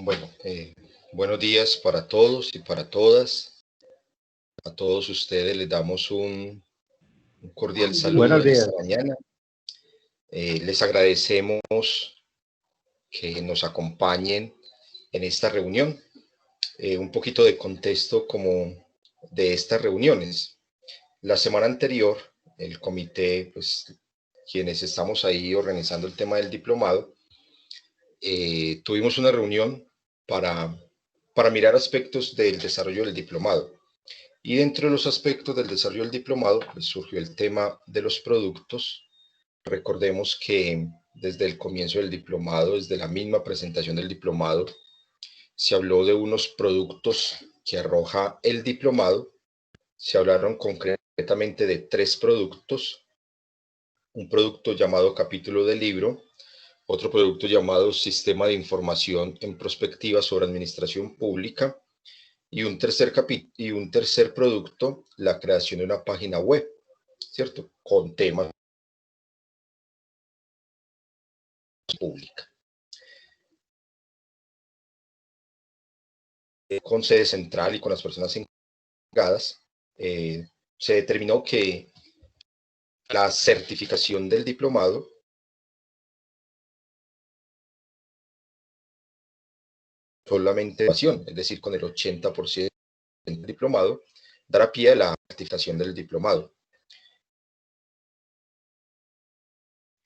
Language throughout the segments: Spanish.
Bueno, buenos días para todos y para todas. A todos ustedes les damos un cordial saludo Buenos en esta días. mañana. Les agradecemos que nos acompañen en esta reunión. Un poquito de contexto como de estas reuniones. La semana anterior, el comité, pues quienes estamos ahí organizando el tema del diplomado, tuvimos una reunión para mirar aspectos del desarrollo del diplomado. Y dentro de los aspectos del desarrollo del diplomado, pues surgió el tema de los productos. Recordemos que desde el comienzo del diplomado, desde la misma presentación del diplomado, se habló de unos productos que arroja el diplomado. Se hablaron concretamente de 3 productos. Un producto llamado capítulo del libro, otro producto llamado Sistema de Información en Prospectiva sobre Administración Pública, y un tercer producto, la creación de una página web, ¿cierto? Con temas pública. Con sede central y con las personas encargadas, se determinó que la certificación del diplomado solamente, es decir, con el 80% del diplomado, dará pie a la certificación del diplomado.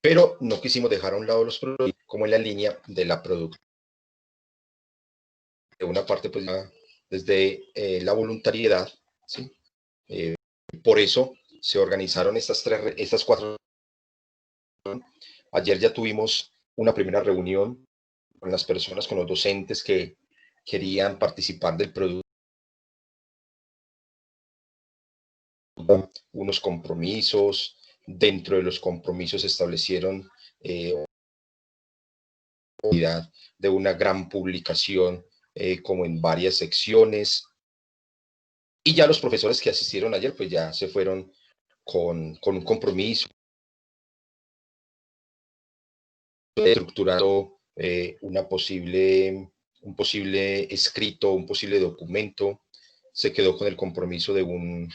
Pero no quisimos dejar a un lado los productos como en la línea de la producción. De una parte, pues, desde la voluntariedad, ¿sí? Por eso se organizaron estas 4. Ayer ya tuvimos una primera reunión con las personas, con los docentes que querían participar del producto. Unos compromisos, dentro de los compromisos se establecieron de una gran publicación como en varias secciones, y ya los profesores que asistieron ayer pues ya se fueron con un compromiso estructurando un posible escrito, un posible documento. Se quedó con el compromiso con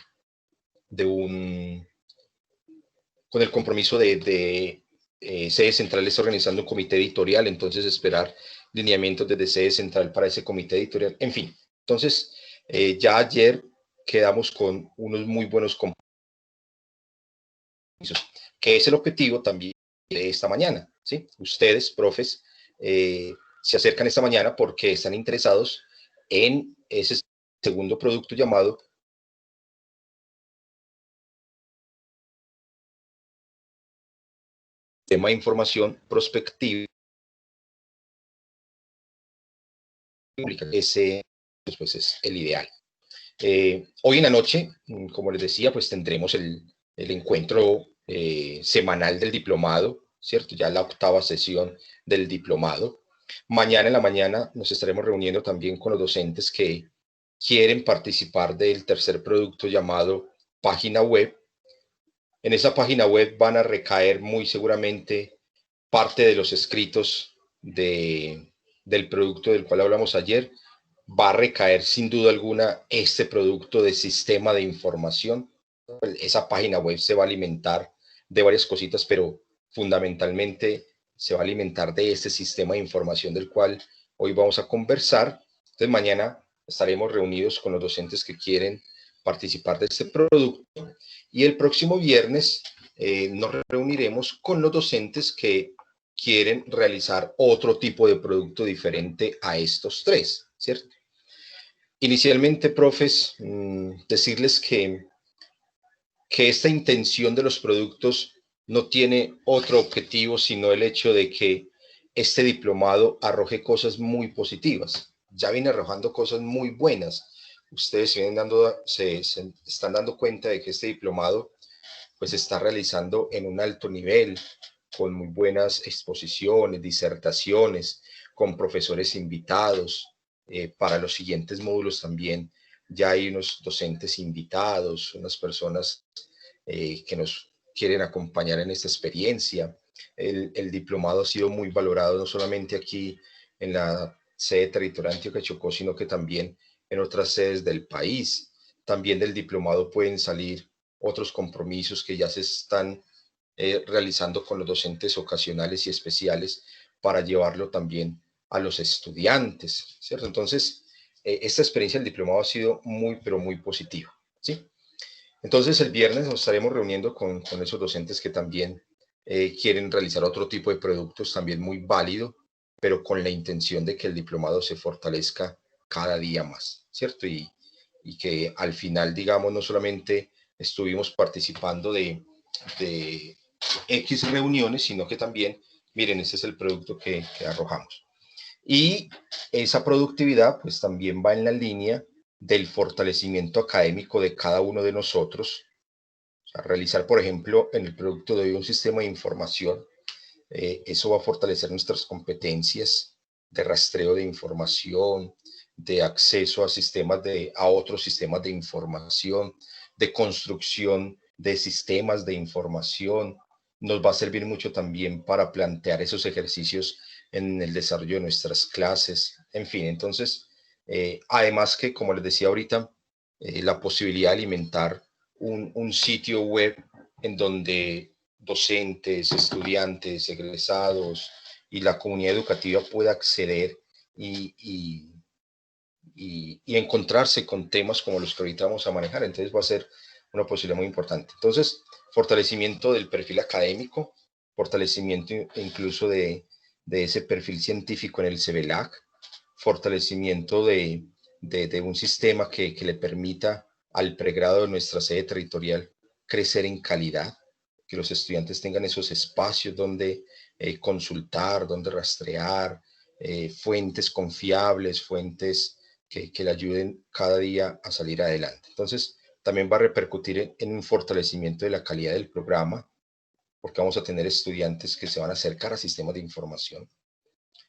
el compromiso de sede central está organizando un comité editorial, entonces esperar lineamientos desde sede central para ese comité editorial, en fin. Entonces, ya ayer quedamos con unos muy buenos compromisos, que es el objetivo también de esta mañana, ¿sí? Ustedes, profes, se acercan esta mañana porque están interesados en ese segundo producto llamado Sistema de Información Prospectiva. Ese pues, es el ideal. Hoy en la noche, como les decía, pues tendremos el encuentro semanal del diplomado, ¿cierto? Ya la 8ª sesión del diplomado. Mañana en la mañana nos estaremos reuniendo también con los docentes que quieren participar del tercer producto llamado página web. En esa página web van a recaer muy seguramente parte de los escritos del producto del cual hablamos ayer. Va a recaer sin duda alguna este producto de sistema de información. Esa página web se va a alimentar de varias cositas, pero fundamentalmente se va a alimentar de este sistema de información del cual hoy vamos a conversar. Entonces mañana estaremos reunidos con los docentes que quieren participar de este producto, y el próximo viernes nos reuniremos con los docentes que quieren realizar otro tipo de producto diferente a estos 3, ¿cierto? Inicialmente, profes, decirles que esta intención de los productos no tiene otro objetivo sino el hecho de que este diplomado arroje cosas muy positivas. Ya viene arrojando cosas muy buenas. Ustedes se están dando cuenta de que este diplomado pues se está realizando en un alto nivel, con muy buenas exposiciones, disertaciones, con profesores invitados. Para los siguientes módulos también ya hay unos docentes invitados, unas personas que nos quieren acompañar en esta experiencia. El diplomado ha sido muy valorado no solamente aquí en la sede territorial Antioquia Chocó, sino que también en otras sedes del país. También del diplomado pueden salir otros compromisos que ya se están realizando con los docentes ocasionales y especiales para llevarlo también a los estudiantes, ¿cierto? Entonces, esta experiencia del diplomado ha sido muy, pero muy positiva, ¿sí? Entonces, el viernes nos estaremos reuniendo con esos docentes que también quieren realizar otro tipo de productos, también muy válido, pero con la intención de que el diplomado se fortalezca cada día más, ¿cierto? Y que al final, digamos, no solamente estuvimos participando de X reuniones, sino que también, miren, ese es el producto que arrojamos. Y esa productividad, pues también va en la línea del fortalecimiento académico de cada uno de nosotros. O sea, realizar, por ejemplo, en el producto de hoy un sistema de información, eso va a fortalecer nuestras competencias de rastreo de información, de acceso a a otros sistemas de información, de construcción de sistemas de información. Nos va a servir mucho también para plantear esos ejercicios en el desarrollo de nuestras clases. En fin, entonces, además que, como les decía ahorita, la posibilidad de alimentar un sitio web en donde docentes, estudiantes, egresados y la comunidad educativa pueda acceder y, y, y encontrarse con temas como los que ahorita vamos a manejar. Entonces va a ser una posibilidad muy importante. Entonces, fortalecimiento del perfil académico, fortalecimiento incluso de ese perfil científico en el CBLAC, fortalecimiento de un sistema que le permita al pregrado de nuestra sede territorial crecer en calidad, que los estudiantes tengan esos espacios donde consultar, donde rastrear, fuentes confiables, fuentes que le ayuden cada día a salir adelante. Entonces, también va a repercutir en un fortalecimiento de la calidad del programa, porque vamos a tener estudiantes que se van a acercar a sistemas de información,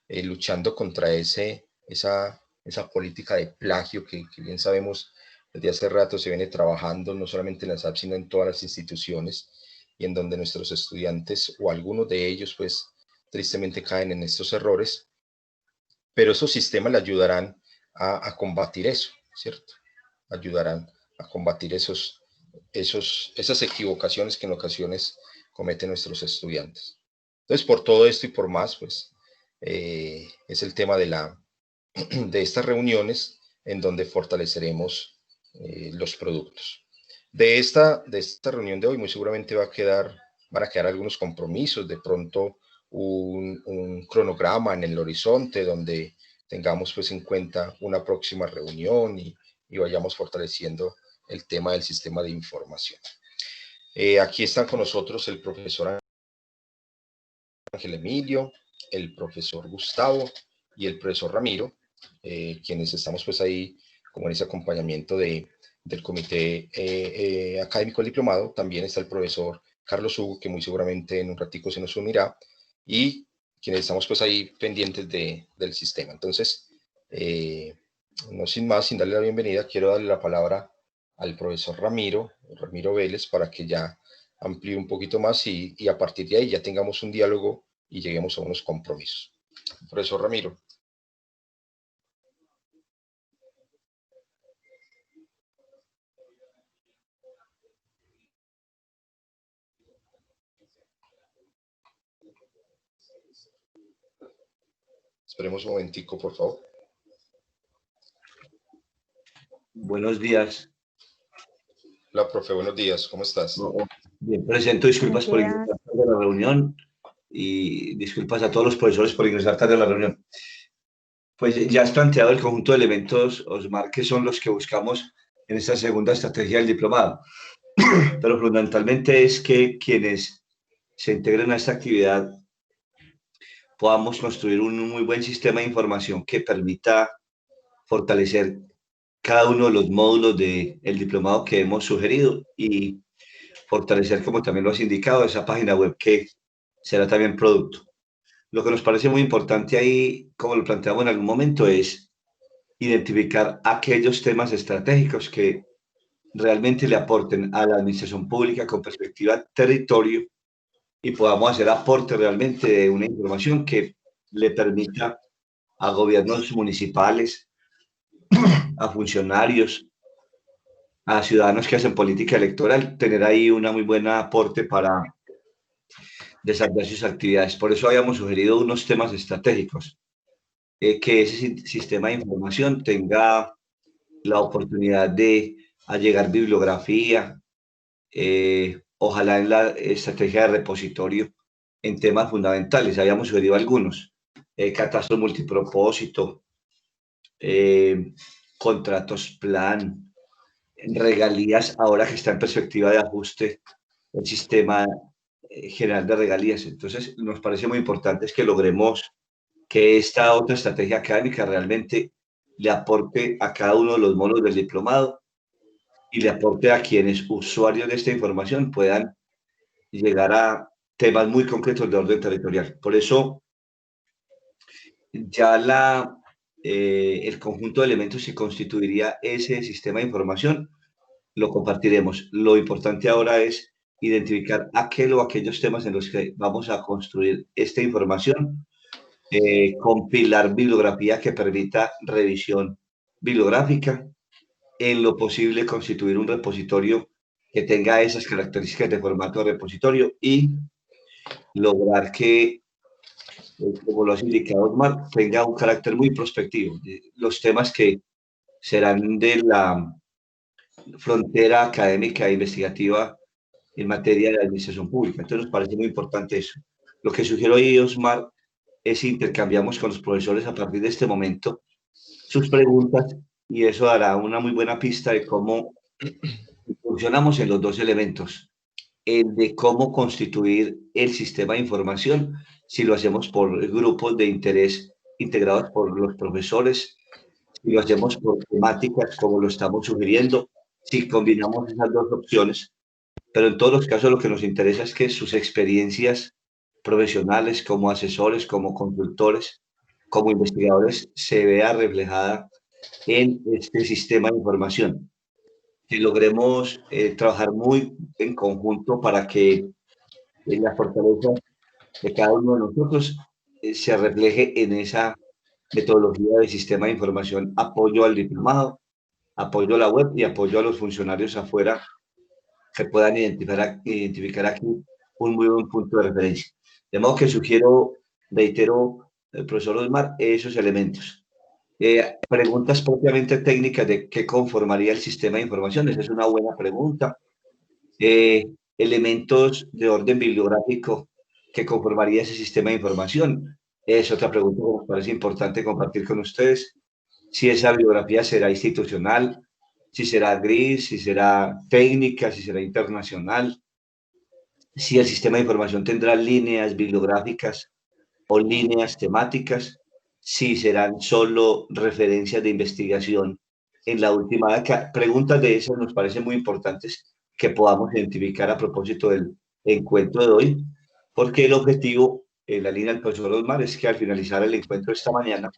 luchando contra esa política de plagio que bien sabemos desde hace rato se viene trabajando no solamente en la SAP, sino en todas las instituciones, y en donde nuestros estudiantes o algunos de ellos, pues, tristemente caen en estos errores, pero esos sistemas le ayudarán a combatir eso, ¿cierto? Ayudarán a combatir esas equivocaciones que en ocasiones cometen nuestros estudiantes. Entonces, por todo esto y por más, pues, es el tema de estas reuniones en donde fortaleceremos los productos. De esta reunión de hoy muy seguramente van a quedar algunos compromisos, de pronto un cronograma en el horizonte donde tengamos pues en cuenta una próxima reunión y vayamos fortaleciendo el tema del sistema de información. Aquí están con nosotros el profesor Ángel Emilio, el profesor Gustavo y el profesor Ramiro, quienes estamos pues ahí como en ese acompañamiento del comité académico del diplomado. También está el profesor Carlos Hugo, que muy seguramente en un ratico se nos unirá, y quienes estamos pues ahí pendientes del sistema. Entonces, no sin más, sin darle la bienvenida, quiero darle la palabra al profesor Ramiro Vélez, para que ya amplíe un poquito más y a partir de ahí ya tengamos un diálogo y lleguemos a unos compromisos. Profesor Ramiro. Esperemos un momentico, por favor. Buenos días. Hola, profe, buenos días, ¿cómo estás? Bien, presento disculpas por ingresar tarde a la reunión y disculpas a todos los profesores por ingresar tarde a la reunión. Pues ya has planteado el conjunto de elementos, Osmar, que son los que buscamos en esta segunda estrategia del diplomado. Pero fundamentalmente es que quienes se integren a esta actividad podamos construir un muy buen sistema de información que permita fortalecer cada uno de los módulos del diplomado que hemos sugerido y fortalecer, como también lo has indicado, esa página web que será también producto. Lo que nos parece muy importante ahí, como lo planteamos en algún momento, es identificar aquellos temas estratégicos que realmente le aporten a la administración pública con perspectiva territorio y podamos hacer aporte realmente de una información que le permita a gobiernos municipales, a funcionarios, a ciudadanos que hacen política electoral, tener ahí una muy buena aporte para desarrollar sus actividades. Por eso habíamos sugerido unos temas estratégicos, que ese sistema de información tenga la oportunidad de allegar bibliografía, ojalá en la estrategia de repositorio en temas fundamentales. Habíamos sugerido algunos, catastro multipropósito, contratos plan, regalías, ahora que está en perspectiva de ajuste el sistema general de regalías. Entonces, nos parece muy importante es que logremos que esta otra estrategia académica realmente le aporte a cada uno de los módulos del diplomado y le aporte a quienes usuarios de esta información puedan llegar a temas muy concretos de orden territorial. Por eso, ya el conjunto de elementos que constituiría ese sistema de información lo compartiremos. Lo importante ahora es identificar aquel o aquellos temas en los que vamos a construir esta información, compilar bibliografía que permita revisión bibliográfica, en lo posible constituir un repositorio que tenga esas características de formato de repositorio y lograr que, como lo has indicado, Osmar, tenga un carácter muy prospectivo. Los temas que serán de la frontera académica e investigativa en materia de administración pública. Entonces nos parece muy importante eso. Lo que sugiero hoy, Osmar, es si intercambiamos con los profesores a partir de este momento sus preguntas y eso dará una muy buena pista de cómo funcionamos en los dos elementos, el de cómo constituir el sistema de información, si lo hacemos por grupos de interés integrados por los profesores, si lo hacemos por temáticas como lo estamos sugiriendo, si combinamos esas dos opciones, pero en todos los casos lo que nos interesa es que sus experiencias profesionales como asesores, como consultores, como investigadores, se vea reflejada en este sistema de información. Que logremos trabajar muy en conjunto para que la fortaleza de cada uno de nosotros se refleje en esa metodología de sistema de información, apoyo al diplomado, apoyo a la web y apoyo a los funcionarios afuera que puedan identificar aquí un muy buen punto de referencia. De modo que sugiero, reitero, el profesor Osmar, esos elementos. Preguntas propiamente técnicas de qué conformaría el sistema de información, esa es una buena pregunta. Elementos de orden bibliográfico que conformaría ese sistema de información, es otra pregunta que me parece importante compartir con ustedes. Si esa bibliografía será institucional, si será gris, si será técnica, si será internacional, si el sistema de información tendrá líneas bibliográficas o líneas temáticas, si serán solo referencias de investigación en la última década. Preguntas de esas nos parecen muy importantes que podamos identificar a propósito del encuentro de hoy, porque el objetivo, en la línea del profesor Osmar, es que al finalizar el encuentro esta mañana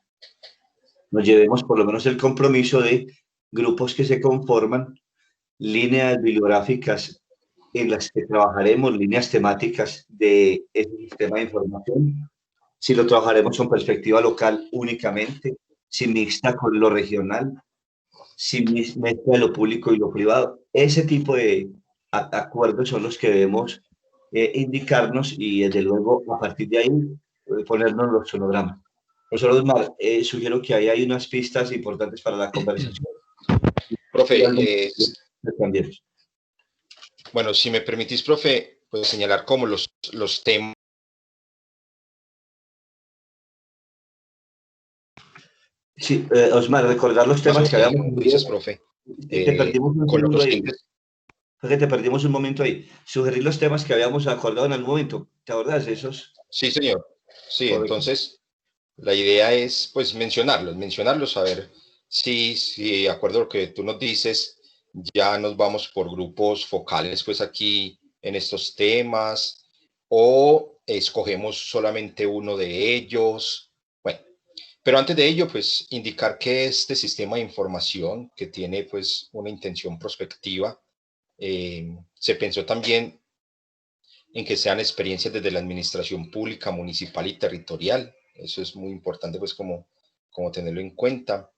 nos llevemos por lo menos el compromiso de grupos que se conforman, líneas bibliográficas en las que trabajaremos, líneas temáticas de este sistema de información, si lo trabajaremos con perspectiva local únicamente, si mixta con lo regional, si mezcla lo público y lo privado. Ese tipo de acuerdos son los que debemos indicarnos y desde luego a partir de ahí ponernos los sonogramas. Profesor Osmar, sugiero que ahí hay unas pistas importantes para la conversación. Profe, También. bueno, si me permitís, profe, pues señalar como los temas. Sí, Osmar, recordar los temas que habíamos dices, profe, te perdimos un con segundo otros ahí. índices. Fue te perdimos un momento ahí. Sugerir los temas que habíamos acordado en algún momento. ¿Te acuerdas de esos? Sí, señor. Sí, Correcto. entonces la idea es pues mencionarlos, a ver si de acuerdo a lo que tú nos dices, ya nos vamos por grupos focales pues aquí en estos temas o escogemos solamente uno de ellos. Bueno, pero antes de ello pues indicar que este sistema de información que tiene pues una intención prospectiva, se pensó también en que sean experiencias desde la administración pública, municipal y territorial. Eso es muy importante, pues, como como tenerlo en cuenta,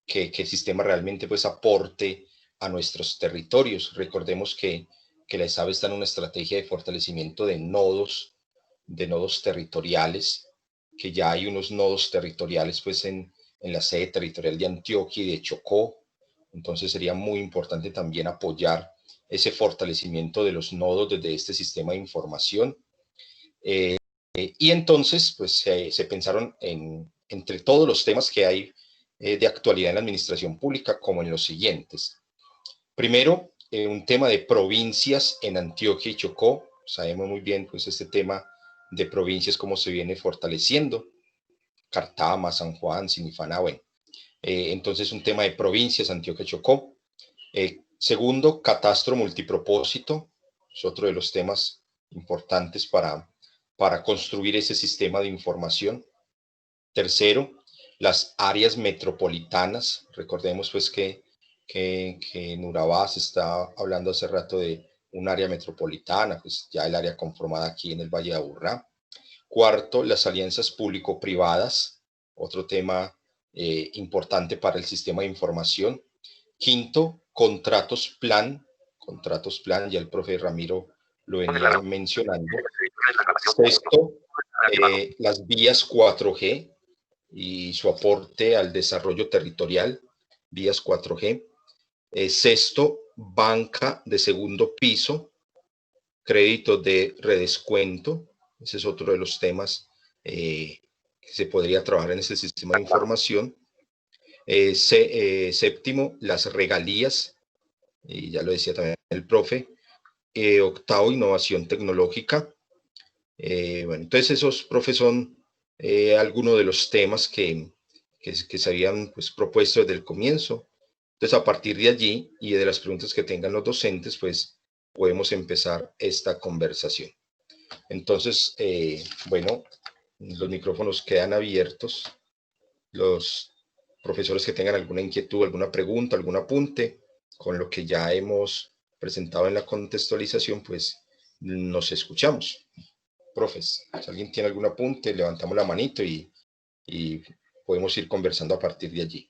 que el sistema realmente pues aporte a nuestros territorios. Recordemos que la ESAB está en una estrategia de fortalecimiento de nodos territoriales, que ya hay unos nodos territoriales pues en la sede territorial de Antioquia y de Chocó. Entonces sería muy importante también apoyar ese fortalecimiento de los nodos desde este sistema de información. Y entonces pues se pensaron entre todos los temas que hay de actualidad en la administración pública como en los siguientes. Primero, un tema de provincias en Antioquia y Chocó. Sabemos muy bien pues este tema de provincias cómo se viene fortaleciendo. Cartama, San Juan, Sinifaná, bueno. Entonces un tema de provincias, Antioquia y Chocó. Segundo, catastro multipropósito. Es otro de los temas importantes para construir ese sistema de información. Tercero, las áreas metropolitanas. Recordemos pues que en Urabá se está hablando hace rato de un área metropolitana, pues ya el área conformada aquí en el Valle de Aburrá. Cuarto, las alianzas público-privadas, otro tema importante para el sistema de información. Quinto, contratos plan, ya el profe Ramiro lo venía mencionando. Sexto, las vías 4G y su aporte al desarrollo territorial, vías 4G. Sexto, banca de segundo piso, crédito de redescuento. Ese es otro de los temas que se podría trabajar en este sistema de información. Séptimo, las regalías, y ya lo decía también el profe. Octavo, innovación tecnológica. Bueno, entonces esos, profe, son algunos de los temas que se habían pues, propuesto desde el comienzo. Entonces, a partir de allí y de las preguntas que tengan los docentes, pues podemos empezar esta conversación. Entonces, bueno, los micrófonos quedan abiertos. Los profesores que tengan alguna inquietud, alguna pregunta, algún apunte con lo que ya hemos presentado en la contextualización, pues nos escuchamos. Profes, si alguien tiene algún apunte, levantamos la manito y podemos ir conversando a partir de allí.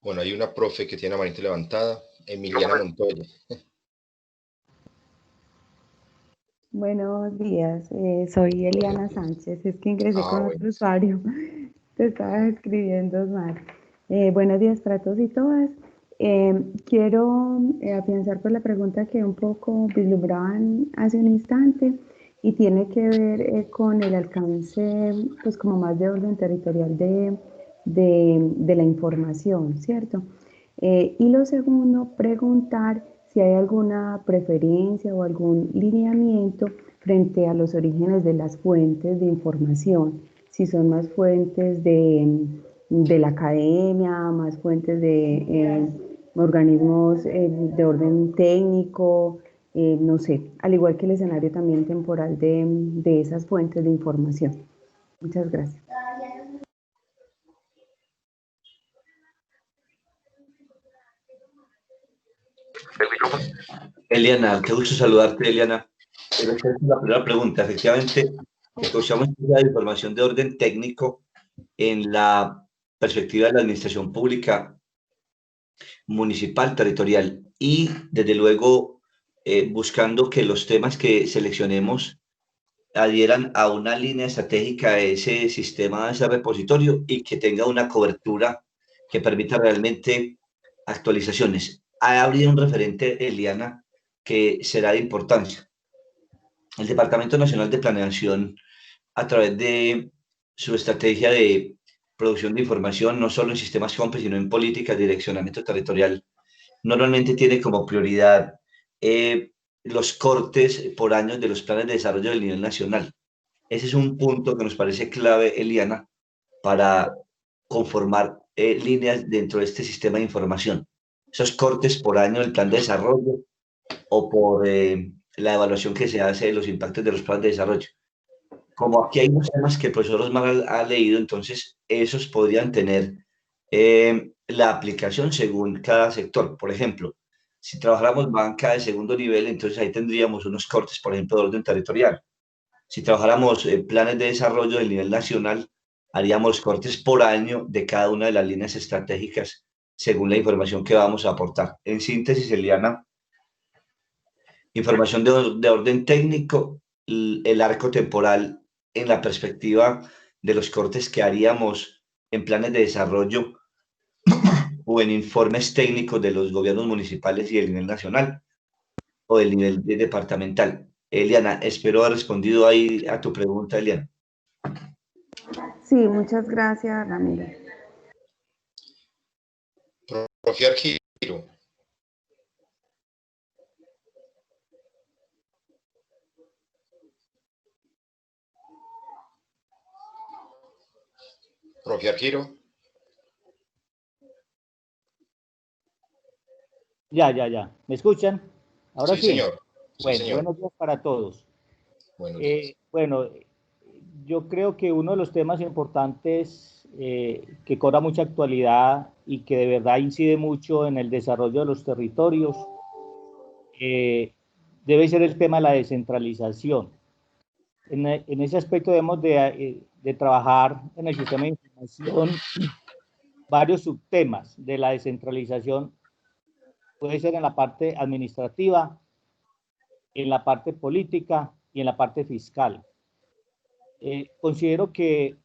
Bueno, hay una profe que tiene la manita levantada, Emiliana Montoya. Buenos días, soy Eliana Sánchez, es que ingresé con otro usuario, te estaba escribiendo, Osmar. Buenos días para todos y todas. Quiero afianzar por la pregunta que un poco vislumbraban hace un instante y tiene que ver con el alcance, pues como más de orden territorial de la información, ¿cierto? Y lo segundo, preguntar si hay alguna preferencia o algún lineamiento frente a los orígenes de las fuentes de información, si son más fuentes de la academia, más fuentes de organismos de orden técnico, no sé, al igual que el escenario también temporal de esas fuentes de información. Muchas gracias. Eliana, qué gusto saludarte, Eliana. Esa es la primera pregunta. Efectivamente, escuchamos la información de orden técnico en la perspectiva de la administración pública municipal, territorial y, desde luego, buscando que los temas que seleccionemos adhieran a una línea estratégica de ese sistema, de ese repositorio y que tenga una cobertura que permita realmente actualizaciones. Habría un referente, Eliana, que será de importancia. El Departamento Nacional de Planeación, a través de su estrategia de producción de información, no solo en sistemas COMPES, sino en políticas de direccionamiento territorial, normalmente tiene como prioridad los cortes por años de los planes de desarrollo del nivel nacional. Ese es un punto que nos parece clave, Eliana, para conformar líneas dentro de este sistema de información. Esos cortes por año del plan de desarrollo o por la evaluación que se hace de los impactos de los planes de desarrollo. como aquí hay unos temas que el profesor Osmar ha leído, entonces esos podrían tener la aplicación según cada sector. Por ejemplo, si trabajáramos banca de segundo nivel, entonces ahí tendríamos unos cortes, por ejemplo, de orden territorial. Si trabajáramos planes de desarrollo del nivel nacional, haríamos cortes por año de cada una de las líneas estratégicas según la información que vamos a aportar. En síntesis, Eliana, información de orden técnico, el arco temporal en la perspectiva de los cortes que haríamos en planes de desarrollo o en informes técnicos de los gobiernos municipales y del nivel nacional o del nivel departamental. Eliana, espero haber respondido ahí a tu pregunta, Eliana. Sí, muchas gracias, Ramiro. Profe Argiro. Profe Argiro. Ya. ¿Me escuchan? Ahora sí. Sí, señor. Sí, bueno, señor. Buenos días para todos. Buenos días. Bueno, yo creo que uno de los temas importantes que cobra mucha actualidad y que de verdad incide mucho en el desarrollo de los territorios debe ser el tema de la descentralización. En ese aspecto debemos de trabajar en el sistema de información varios subtemas de la descentralización. Puede ser en la parte administrativa, en la parte política y en la parte fiscal. Considero que,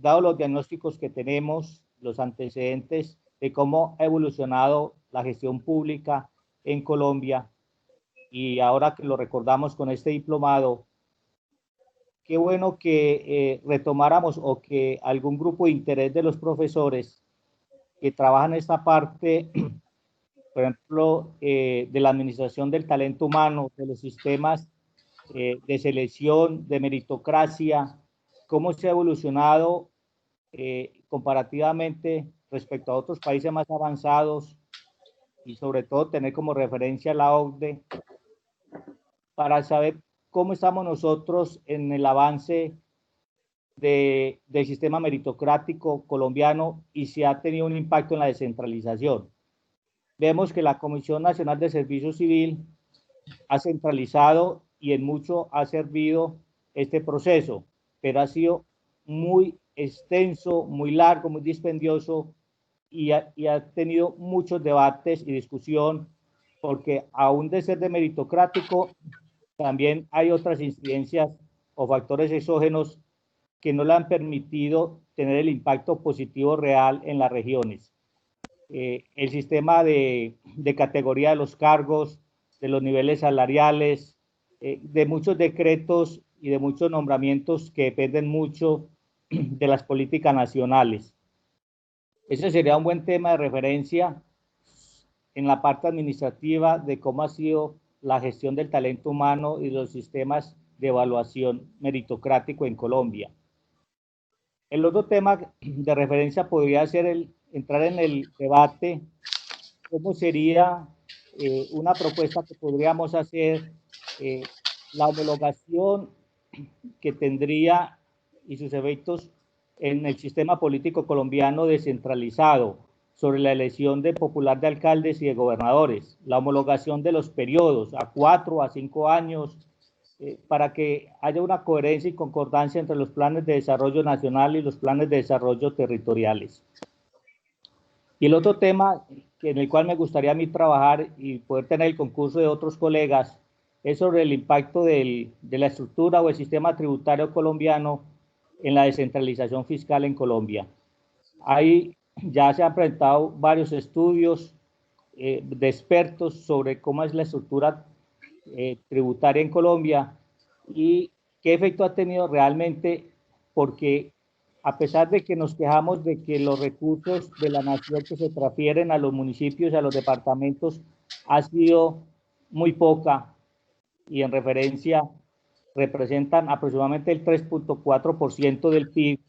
dado los diagnósticos que tenemos, los antecedentes de cómo ha evolucionado la gestión pública en Colombia, y ahora que lo recordamos con este diplomado, qué bueno que retomáramos o que algún grupo de interés de los profesores que trabajan esta parte, por ejemplo, de la administración del talento humano, de los sistemas de selección, de meritocracia, cómo se ha evolucionado comparativamente respecto a otros países más avanzados y sobre todo tener como referencia la OCDE para saber cómo estamos nosotros en el avance del sistema meritocrático colombiano y si ha tenido un impacto en la descentralización. Vemos que la Comisión Nacional de Servicio Civil ha centralizado y en mucho ha servido este proceso, pero ha sido muy extenso, muy largo, muy dispendioso y ha tenido muchos debates y discusión, porque aún de ser de meritocrático, también hay otras incidencias o factores exógenos que no le han permitido tener el impacto positivo real en las regiones. El sistema de categoría de los cargos, de los niveles salariales, de muchos decretos y de muchos nombramientos que dependen mucho de las políticas nacionales. Ese sería un buen tema de referencia en la parte administrativa de cómo ha sido la gestión del talento humano y los sistemas de evaluación meritocrático en Colombia. El otro tema de referencia podría ser entrar en el debate cómo sería una propuesta que podríamos hacer, la homologación que tendría y sus efectos en el sistema político colombiano descentralizado sobre la elección popular de alcaldes y de gobernadores, la homologación de los periodos a 4 a 5 años, para que haya una coherencia y concordancia entre los planes de desarrollo nacional y los planes de desarrollo territoriales. Y el otro tema en el cual me gustaría a mí trabajar y poder tener el concurso de otros colegas es sobre el impacto de la estructura o el sistema tributario colombiano en la descentralización fiscal en Colombia. Ahí ya se han presentado varios estudios de expertos sobre cómo es la estructura tributaria en Colombia y qué efecto ha tenido realmente, porque a pesar de que nos quejamos de que los recursos de la nación que se transfieren a los municipios y a los departamentos ha sido muy poca y en referencia representan aproximadamente el 3.4% del PIB.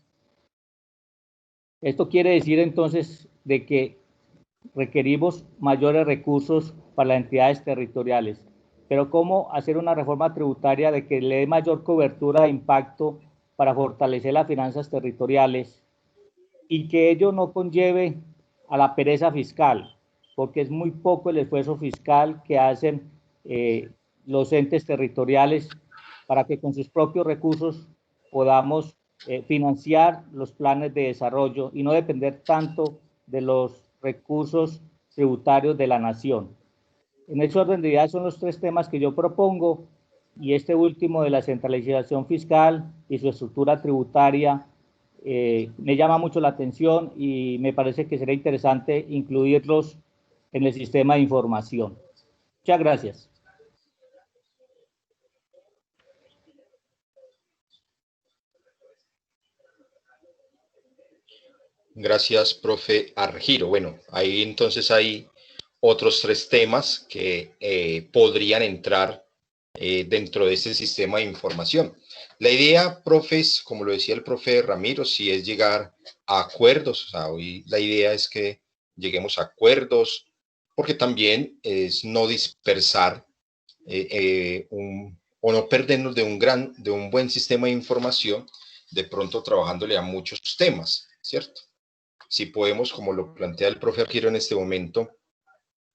Esto quiere decir entonces de que requerimos mayores recursos para las entidades territoriales. Pero ¿cómo hacer una reforma tributaria de que le dé mayor cobertura de impacto para fortalecer las finanzas territoriales y que ello no conlleve a la pereza fiscal, porque es muy poco el esfuerzo fiscal que hacen los entes territoriales para que con sus propios recursos podamos financiar los planes de desarrollo y no depender tanto de los recursos tributarios de la nación. En ese orden de ideas son los tres temas que yo propongo, y este último de la centralización fiscal y su estructura tributaria me llama mucho la atención y me parece que será interesante incluirlos en el sistema de información. Muchas gracias. Gracias, profe Argiro. Bueno, ahí entonces hay otros tres temas que podrían entrar dentro de este sistema de información. La idea, profes, como lo decía el profe Ramiro, sí es llegar a acuerdos. O sea, hoy la idea es que lleguemos a acuerdos, porque también es no dispersar o no perdernos de un buen sistema de información, de pronto trabajándole a muchos temas, ¿cierto? Si podemos, como lo plantea el profe Argiro en este momento,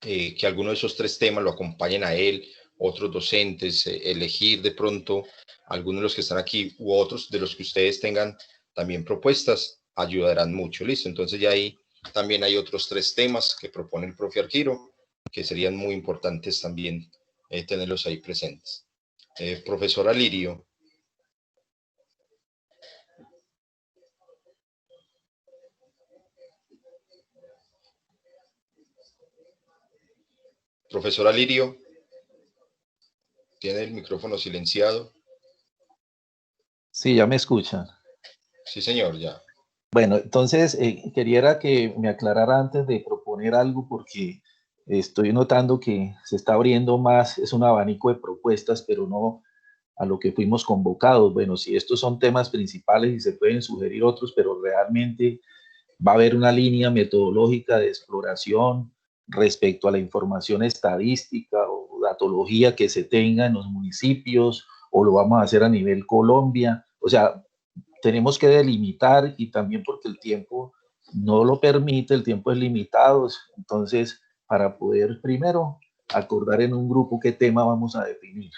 que alguno de esos tres temas lo acompañen a él, otros docentes, elegir de pronto algunos de los que están aquí u otros de los que ustedes tengan también propuestas, ayudarán mucho, ¿listo? Entonces ya ahí también hay otros tres temas que propone el profe Argiro, que serían muy importantes también tenerlos ahí presentes. Profesora Lirio. Profesora Lirio, tiene el micrófono silenciado. Sí, ya me escuchan. Sí, señor, ya. Bueno, entonces quería que me aclarara antes de proponer algo, porque estoy notando que se está abriendo más, es un abanico de propuestas, pero no a lo que fuimos convocados. Bueno, si estos son temas principales y se pueden sugerir otros, pero realmente va a haber una línea metodológica de exploración respecto a la información estadística o datología que se tenga en los municipios, o lo vamos a hacer a nivel Colombia. O sea, tenemos que delimitar, y también porque el tiempo no lo permite, el tiempo es limitado. Entonces, para poder primero acordar en un grupo qué tema vamos a definir,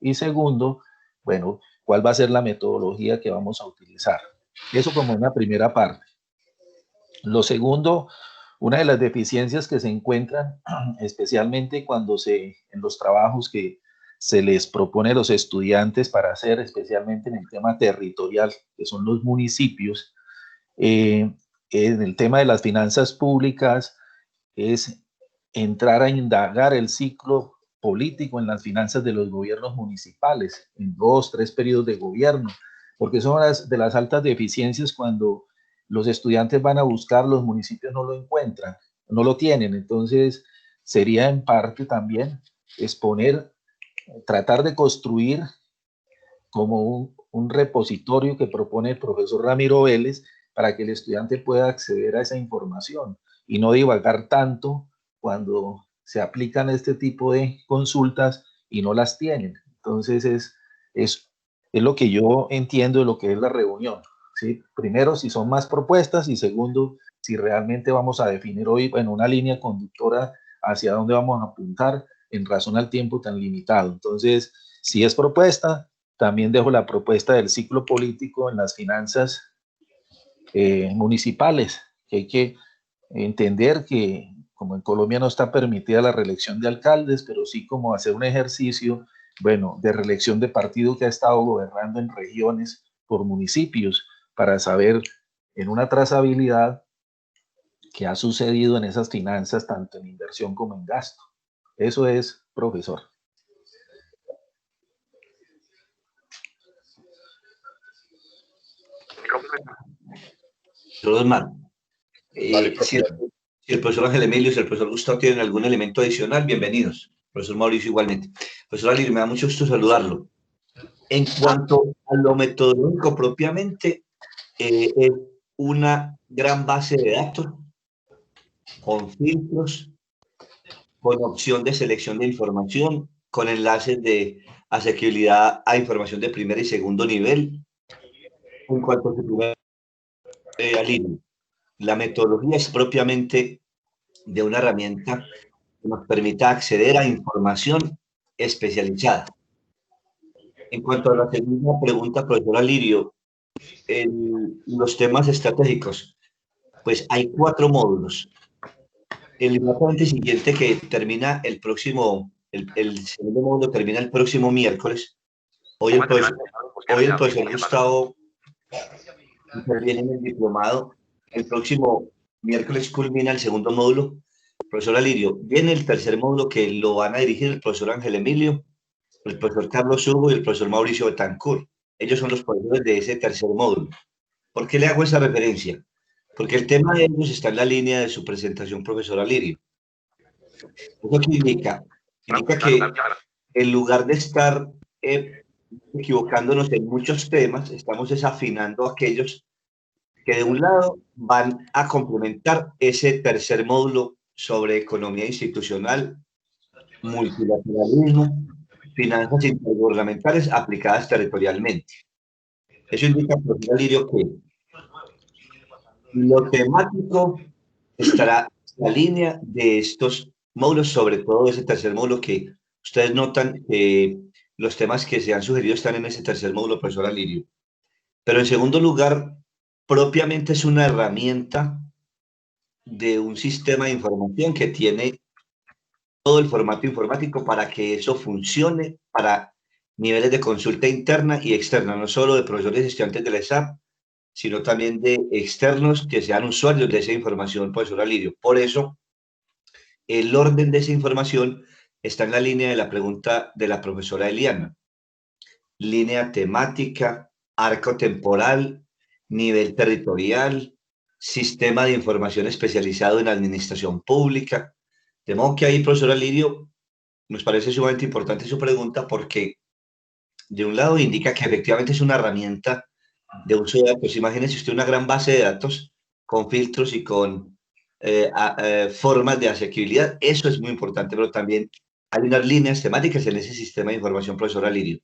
y segundo, bueno, cuál va a ser la metodología que vamos a utilizar. Eso como una primera parte. Lo segundo, una de las deficiencias que se encuentran, especialmente cuando en los trabajos que se les propone a los estudiantes para hacer, especialmente en el tema territorial, que son los municipios, en el tema de las finanzas públicas, es entrar a indagar el ciclo político en las finanzas de los gobiernos municipales, en 2, 3 periodos de gobierno, porque son de las altas deficiencias. Cuando los estudiantes van a buscar, los municipios no lo encuentran, no lo tienen. Entonces, sería en parte también exponer, tratar de construir como un repositorio que propone el profesor Ramiro Vélez, para que el estudiante pueda acceder a esa información y no divagar tanto cuando se aplican este tipo de consultas y no las tienen. Entonces es lo que yo entiendo de lo que es la reunión, ¿sí? Primero, si son más propuestas, y segundo, si realmente vamos a definir hoy, bueno, una línea conductora hacia dónde vamos a apuntar en razón al tiempo tan limitado. Entonces, si es propuesta, también dejo la propuesta del ciclo político en las finanzas municipales, que hay que entender que como en Colombia no está permitida la reelección de alcaldes, pero sí como hacer un ejercicio, bueno, de reelección de partido que ha estado gobernando en regiones por municipios, para saber en una trazabilidad qué ha sucedido en esas finanzas, tanto en inversión como en gasto. Eso es, profesor. Osmar, Vale, si el profesor Ángel Emilio, si el profesor Gustavo tienen algún elemento adicional, bienvenidos. Profesor Mauricio igualmente. Profesor Alirio, me da mucho gusto saludarlo. En cuanto a lo metodológico propiamente, es una gran base de datos con filtros, con opción de selección de información, con enlaces de asequibilidad a información de primer y segundo nivel, En cuanto a su primer Lirio, la metodología es propiamente de una herramienta que nos permita acceder a información especializada. En cuanto a la segunda pregunta, profesora Lirio, en los temas estratégicos, pues hay 4 módulos. El inmediatamente siguiente que termina el próximo, el segundo módulo termina el próximo miércoles. Hoy el profesor Gustavo interviene en el diplomado. El próximo miércoles culmina el segundo módulo. Profesor Lirio, viene el tercer módulo que lo van a dirigir el profesor Ángel Emilio, el profesor Carlos Hugo y el profesor Mauricio Betancourt. Ellos son los profesores de ese tercer módulo. ¿Por qué le hago esa referencia? Porque el tema de ellos está en la línea de su presentación, profesora Lirio. Eso que indica que en lugar de estar equivocándonos en muchos temas, estamos desafinando aquellos que de un lado van a complementar ese tercer módulo sobre economía institucional, multilateralismo, finanzas intergubernamentales aplicadas territorialmente. Eso indica, profesor Lirio, que lo temático estará en la línea de estos módulos, sobre todo ese tercer módulo que ustedes notan que los temas que se han sugerido están en ese tercer módulo, profesora Lirio. Pero en segundo lugar, propiamente es una herramienta de un sistema de información que tiene todo el formato informático para que eso funcione para niveles de consulta interna y externa, no solo de profesores y estudiantes de la ESAP, sino también de externos que sean usuarios de esa información, profesora Lirio. Por eso, el orden de esa información está en la línea de la pregunta de la profesora Eliana. Línea temática, arco temporal, nivel territorial, sistema de información especializado en administración pública. De modo que ahí, profesora Lirio, nos parece sumamente importante su pregunta porque, de un lado, indica que efectivamente es una herramienta de uso de datos. Imagínense usted una gran base de datos con filtros y con formas de asequibilidad. Eso es muy importante, pero también hay unas líneas temáticas en ese sistema de información, profesora Lirio.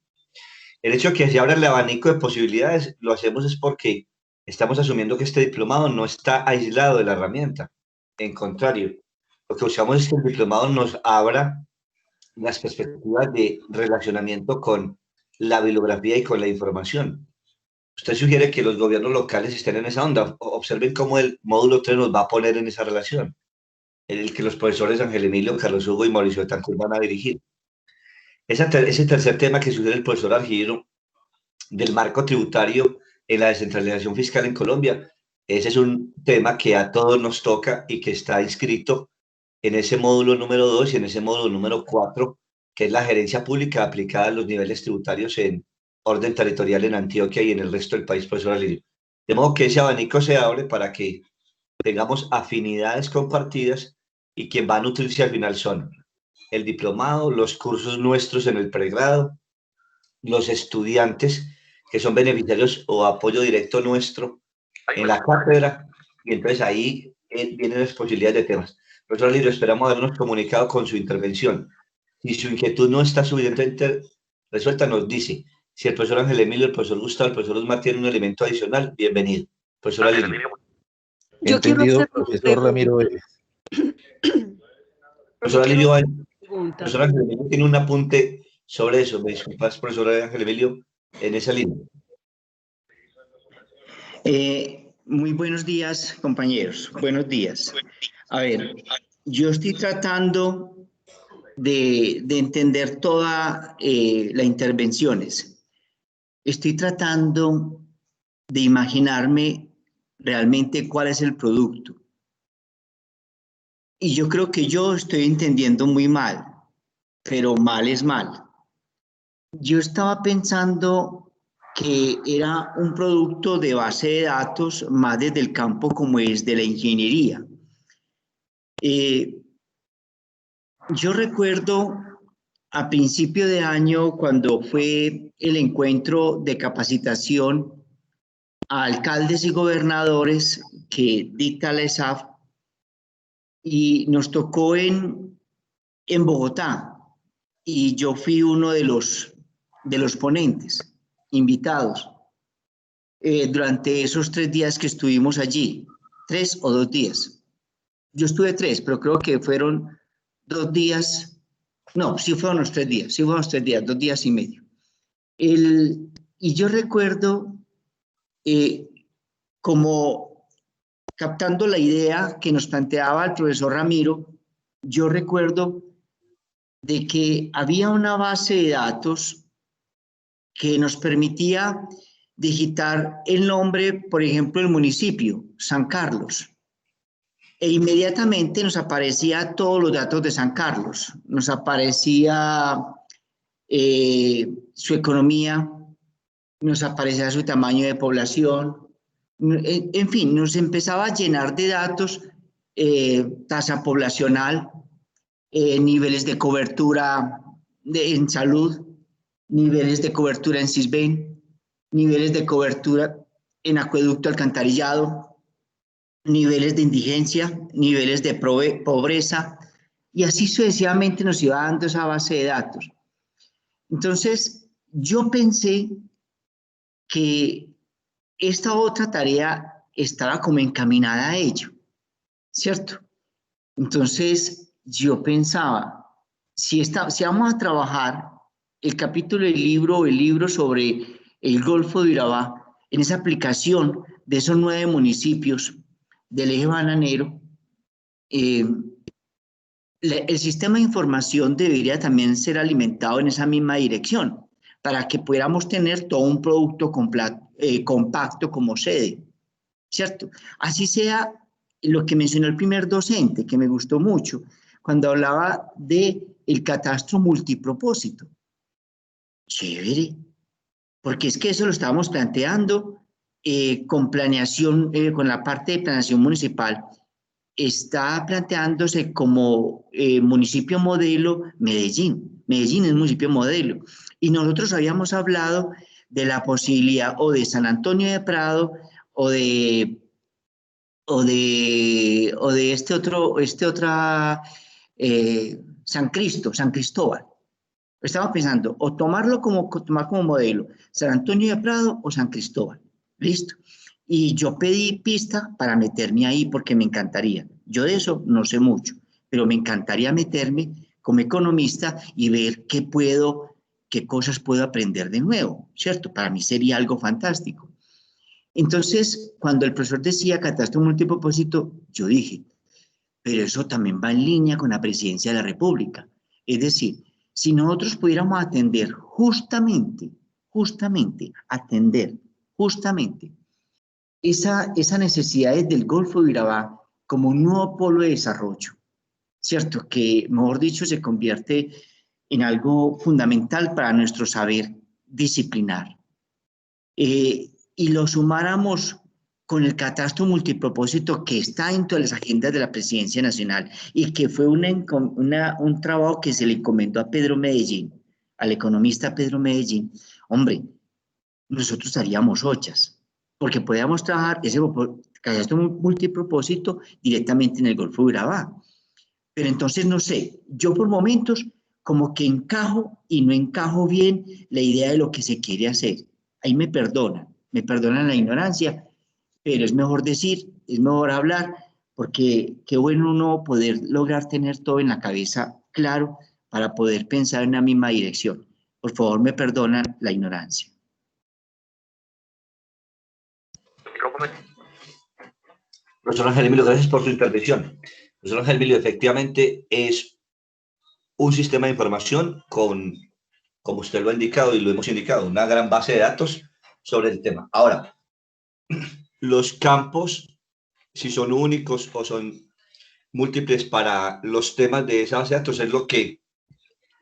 El hecho de que se abra el abanico de posibilidades lo hacemos es porque estamos asumiendo que este diplomado no está aislado de la herramienta. En contrario, lo que buscamos es que el diplomado nos abra las perspectivas de relacionamiento con la bibliografía y con la información. Usted sugiere que los gobiernos locales estén en esa onda. Observen cómo el módulo 3 nos va a poner en esa relación, en el que los profesores Ángel Emilio, Carlos Hugo y Mauricio Betancourt van a dirigir. Ese tercer tema que sugiere el profesor Argiro del marco tributario en la descentralización fiscal en Colombia, ese es un tema que a todos nos toca y que está inscrito en ese módulo número 2 y en ese módulo número 4, que es la gerencia pública aplicada a los niveles tributarios en orden territorial en Antioquia y en el resto del país, profesora Lirio. De modo que ese abanico se abre para que tengamos afinidades compartidas y quien va a nutrirse al final son el diplomado, los cursos nuestros en el pregrado, los estudiantes que son beneficiarios o apoyo directo nuestro en la cátedra, y entonces ahí vienen las posibilidades de temas. Profesor Lirio, esperamos habernos comunicado con su intervención. Si su inquietud no está suficientemente resuelta, nos dice. Si el profesor Ángel Emilio, el profesor Gustavo, el profesor Osmar tiene un elemento adicional, bienvenido. Profesor Lirio. Yo quiero hacer profesor Ramiro. Profesor Lirio, profesor Ángel Emilio tiene un apunte sobre eso. Me disculpas, profesor Ángel Emilio, en esa línea. Muy buenos días, compañeros. Buenos días. A ver, yo estoy tratando de entender todas las intervenciones. Estoy tratando de imaginarme realmente cuál es el producto. Y yo creo que yo estoy entendiendo muy mal, pero mal es mal. Yo estaba pensando que era un producto de base de datos más desde el campo como es de la ingeniería. Yo recuerdo a principio de año cuando fue el encuentro de capacitación a alcaldes y gobernadores que dicta la ESAF y nos tocó en Bogotá y yo fui uno de los ponentes invitados. durante esos 3 días que estuvimos allí, 3 o 2 días. Yo estuve 3, pero creo que fueron 2 días, no, sí fueron los 3 días, sí fueron los 3 días, 2 días y medio. Y yo recuerdo como captando la idea que nos planteaba el profesor Ramiro, yo recuerdo de que había una base de datos que nos permitía digitar el nombre, por ejemplo, del municipio, San Carlos. E inmediatamente nos aparecía todos los datos de San Carlos. Nos aparecía su economía, nos aparecía su tamaño de población, en fin, nos empezaba a llenar de datos, tasa poblacional, niveles de cobertura en salud, niveles de cobertura en Sisbén, niveles de cobertura en acueducto alcantarillado, niveles de indigencia, niveles de pobreza, y así sucesivamente nos iba dando esa base de datos. Entonces, yo pensé que esta otra tarea estaba como encaminada a ello, ¿cierto? Entonces, yo pensaba, si vamos a trabajar el capítulo del libro o el libro sobre el Golfo de Urabá, en esa aplicación de esos 9 municipios del eje bananero, el sistema de información debería también ser alimentado en esa misma dirección, para que pudiéramos tener todo un producto compacto como sede, ¿cierto? Así sea lo que mencionó el primer docente, que me gustó mucho, cuando hablaba de el catastro multipropósito. Chévere, porque es que eso lo estábamos planteando con planeación, con la parte de planeación municipal. Está planteándose como municipio modelo Medellín. Medellín es municipio modelo. Y nosotros habíamos hablado de la posibilidad o de San Antonio de Prado o de San Cristóbal. Estaba pensando o tomar como modelo San Antonio de Prado o San Cristóbal. Listo. Y yo pedí pista para meterme ahí porque me encantaría. Yo de eso no sé mucho, pero me encantaría meterme como economista y ver qué cosas puedo aprender de nuevo, ¿cierto? Para mí sería algo fantástico. Entonces, cuando el profesor decía catastro multipropósito, yo dije, pero eso también va en línea con la presidencia de la República. Es decir, si nosotros pudiéramos atender justamente esa necesidades del Golfo de Urabá como un nuevo polo de desarrollo, ¿cierto? Que, mejor dicho, se convierte en algo fundamental para nuestro saber disciplinar. Y lo sumáramos con el catastro multipropósito que está dentro de las agendas de la Presidencia Nacional y que fue un trabajo que se le encomendó a Pedro Medellín, al economista Pedro Medellín. Hombre, nosotros haríamos ochas, porque podíamos trabajar ese catastro multipropósito directamente en el Golfo de Urabá. Pero entonces, no sé, yo por momentos como que encajo y no encajo bien la idea de lo que se quiere hacer. Ahí me perdonan la ignorancia, pero es mejor decir, es mejor hablar, porque qué bueno uno poder lograr tener todo en la cabeza claro para poder pensar en la misma dirección. Por favor, me perdonan la ignorancia. Profesor Ángel Emilio, gracias por su intervención. Profesor Ángel Emilio, efectivamente es un sistema de información con, como usted lo ha indicado y lo hemos indicado, una gran base de datos sobre el tema. Ahora, los campos, si son únicos o son múltiples para los temas de esa base de datos, es lo que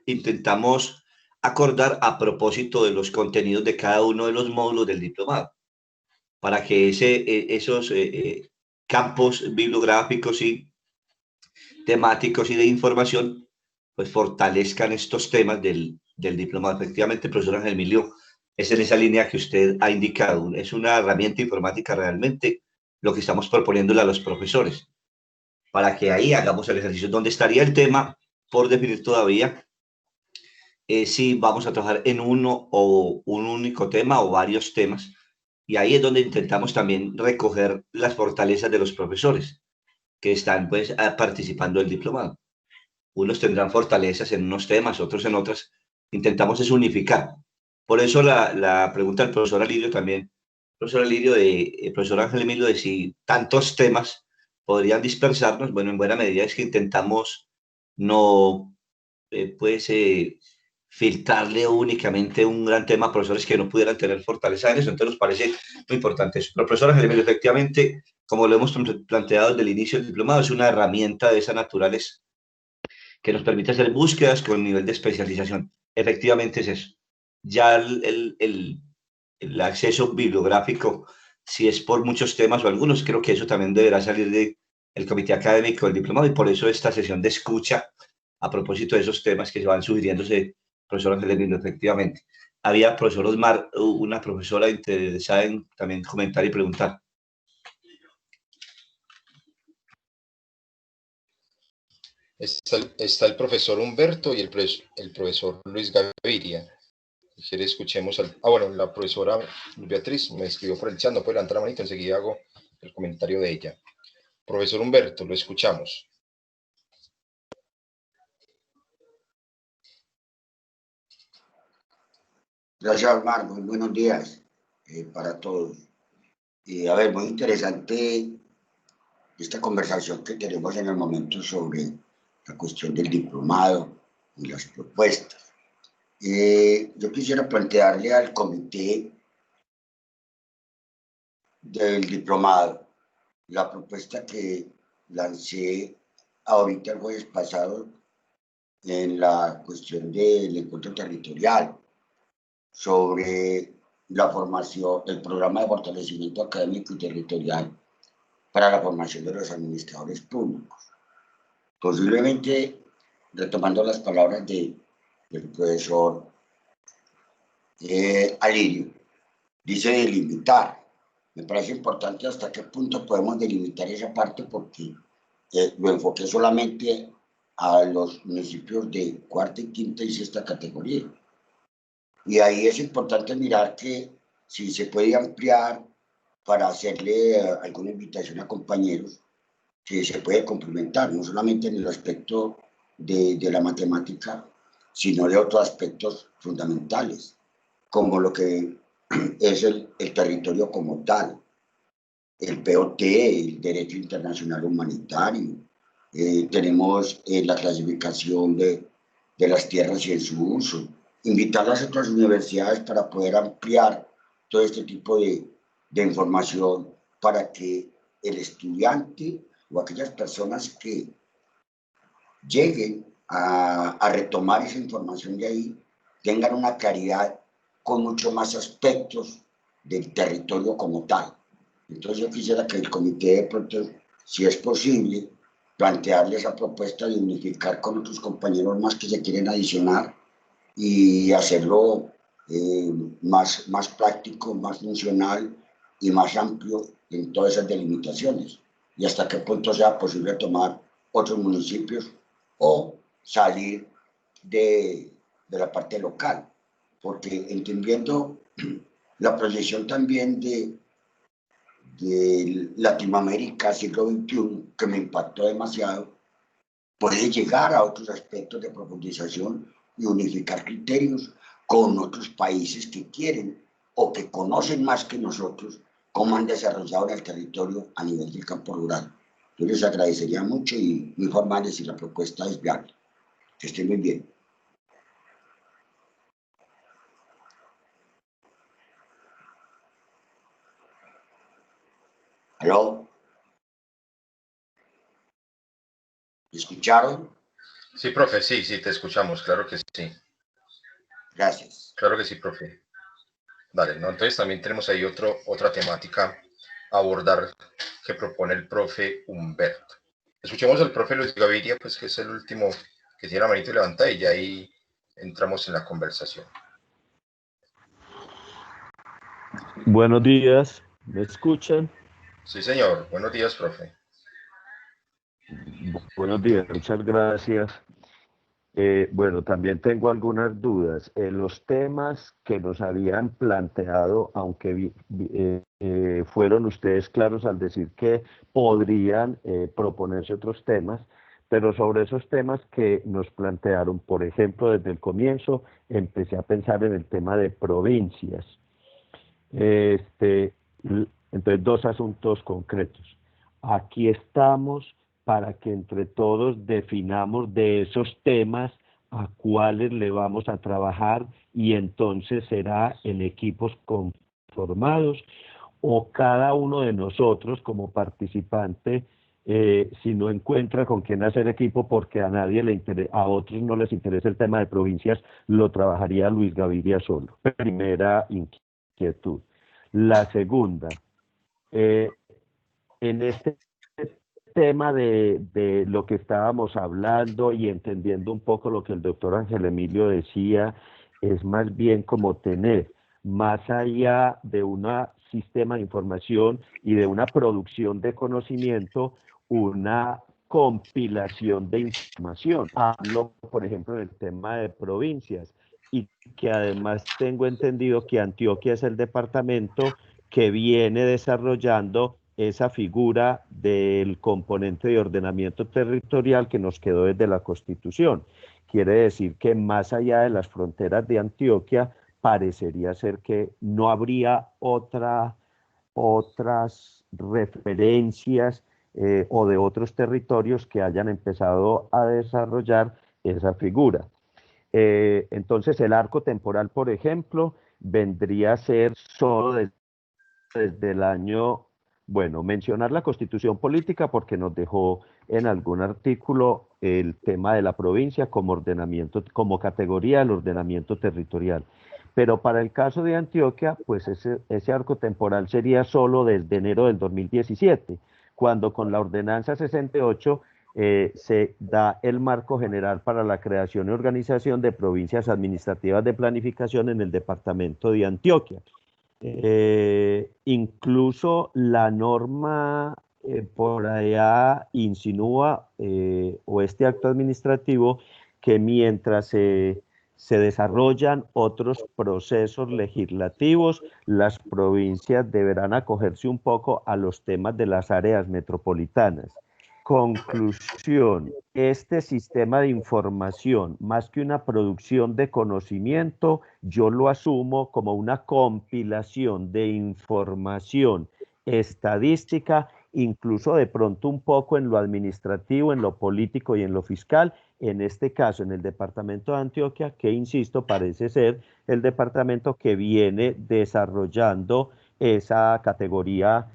intentamos acordar a propósito de los contenidos de cada uno de los módulos del diplomado, para que esos campos bibliográficos y temáticos y de información pues fortalezcan estos temas del diplomado. Efectivamente, profesor Ángel Emilio, es en esa línea que usted ha indicado. Es una herramienta informática realmente lo que estamos proponiéndole a los profesores, para que ahí hagamos el ejercicio. Donde estaría el tema por definir todavía, si vamos a trabajar en uno o un único tema o varios temas, Y ahí es donde intentamos también recoger las fortalezas de los profesores que están pues participando del diplomado. Unos tendrán fortalezas en unos temas, otros en otras. Intentamos es unificar. Por eso la pregunta del profesor Alirio también, profesor Alirio, profesor Ángel Emilio, de si tantos temas podrían dispersarnos. Bueno, en buena medida es que intentamos no, pues, filtrarle únicamente un gran tema a profesores que no pudieran tener fortaleza en eso. Entonces nos parece muy importante eso. Pero profesor Ángel Emilio, efectivamente, como lo hemos planteado desde el inicio del diplomado, es una herramienta de esas naturales que nos permite hacer búsquedas con nivel de especialización. Efectivamente es eso. Ya el acceso bibliográfico, si es por muchos temas o algunos, creo que eso también deberá salir del comité académico del diplomado, y por eso esta sesión de escucha a propósito de esos temas que se van sugiriéndose, profesor Ángel Emilio, efectivamente. Había, profesor Osmar, una profesora interesada en también comentar y preguntar. Está el profesor Humberto y el profesor Luis Gaviria. Si quiere, escuchemos al... Ah, bueno, la profesora Beatriz me escribió por el chat, no puede levantar la manita, enseguida hago el comentario de ella. Profesor Humberto, lo escuchamos. Gracias, Omar. Muy buenos días para todos. A ver, muy interesante esta conversación que tenemos en el momento sobre la cuestión del diplomado y las propuestas. Yo quisiera plantearle al comité del diplomado la propuesta que lancé ahorita el jueves pasado en la cuestión del encuentro territorial sobre la formación, el programa de fortalecimiento académico y territorial para la formación de los administradores públicos. Posiblemente, retomando las palabras del profesor Alirio, dice delimitar. Me parece importante hasta qué punto podemos delimitar esa parte, porque lo enfoqué solamente a los municipios de cuarta, quinta y sexta categoría. Y ahí es importante mirar que si se puede ampliar para hacerle alguna invitación a compañeros, que se puede complementar, no solamente en el aspecto de la matemática, sino de otros aspectos fundamentales, como lo que es el territorio como tal, el POT, el Derecho Internacional Humanitario, tenemos la clasificación de las tierras y en su uso, invitar a las otras universidades para poder ampliar todo este tipo de información para que el estudiante o aquellas personas que lleguen a retomar esa información de ahí tengan una claridad con mucho más aspectos del territorio como tal. Entonces yo quisiera que el comité, de pronto, si es posible, plantearle esa propuesta de unificar con otros compañeros más que se quieren adicionar y hacerlo más práctico, más funcional y más amplio en todas esas delimitaciones, y hasta qué punto sea posible tomar otros municipios o salir de la parte local, porque entendiendo la proyección también de Latinoamérica siglo XXI, que me impactó demasiado, puede llegar a otros aspectos de profundización y unificar criterios con otros países que quieren o que conocen más que nosotros cómo han desarrollado el territorio a nivel del campo rural. Yo les agradecería mucho y informarles si la propuesta es viable. Que estén muy bien. ¿Aló? ¿Me escucharon? Sí, profe, sí, te escuchamos, claro que sí. Gracias. Claro que sí, profe. Vale, ¿no? Entonces también tenemos ahí otra temática a abordar que propone el profe Humberto. Escuchemos al profe Luis Gaviria, pues que es el último que tiene la manita levantada, y ya ahí entramos en la conversación. Buenos días, ¿me escuchan? Sí, señor. Buenos días, profe. Buenos días, muchas gracias Bueno, también tengo algunas dudas. Los temas que nos habían planteado, aunque fueron ustedes claros al decir que podrían proponerse otros temas, pero sobre esos temas que nos plantearon, por ejemplo, desde el comienzo, empecé a pensar en el tema de provincias. Entonces, dos asuntos concretos. Aquí estamos para que entre todos definamos de esos temas a cuáles le vamos a trabajar y entonces será en equipos conformados o cada uno de nosotros como participante, si no encuentra con quién hacer equipo porque a nadie le interesa, a otros no les interesa el tema de provincias, lo trabajaría Luis Gaviria solo. Primera inquietud. La segunda, en este tema de lo que estábamos hablando y entendiendo un poco lo que el doctor Ángel Emilio decía, es más bien como tener, más allá de un sistema de información y de una producción de conocimiento, una compilación de información. Hablo, por ejemplo, del tema de provincias y que además tengo entendido que Antioquia es el departamento que viene desarrollando esa figura del componente de ordenamiento territorial que nos quedó desde la Constitución. Quiere decir que más allá de las fronteras de Antioquia, parecería ser que no habría otras referencias o de otros territorios que hayan empezado a desarrollar esa figura. Entonces el arco temporal, por ejemplo, vendría a ser solo desde el año, bueno, mencionar la Constitución Política porque nos dejó en algún artículo el tema de la provincia como ordenamiento, como categoría del ordenamiento territorial. Pero para el caso de Antioquia, pues ese arco temporal sería solo desde enero del 2017, cuando con la ordenanza 68 se da el marco general para la creación y organización de provincias administrativas de planificación en el departamento de Antioquia. Incluso la norma por allá insinúa, o este acto administrativo, que mientras se desarrollan otros procesos legislativos, las provincias deberán acogerse un poco a los temas de las áreas metropolitanas. Conclusión, este sistema de información, más que una producción de conocimiento, yo lo asumo como una compilación de información estadística, incluso de pronto un poco en lo administrativo, en lo político y en lo fiscal, en este caso en el departamento de Antioquia, que insisto, parece ser el departamento que viene desarrollando esa categoría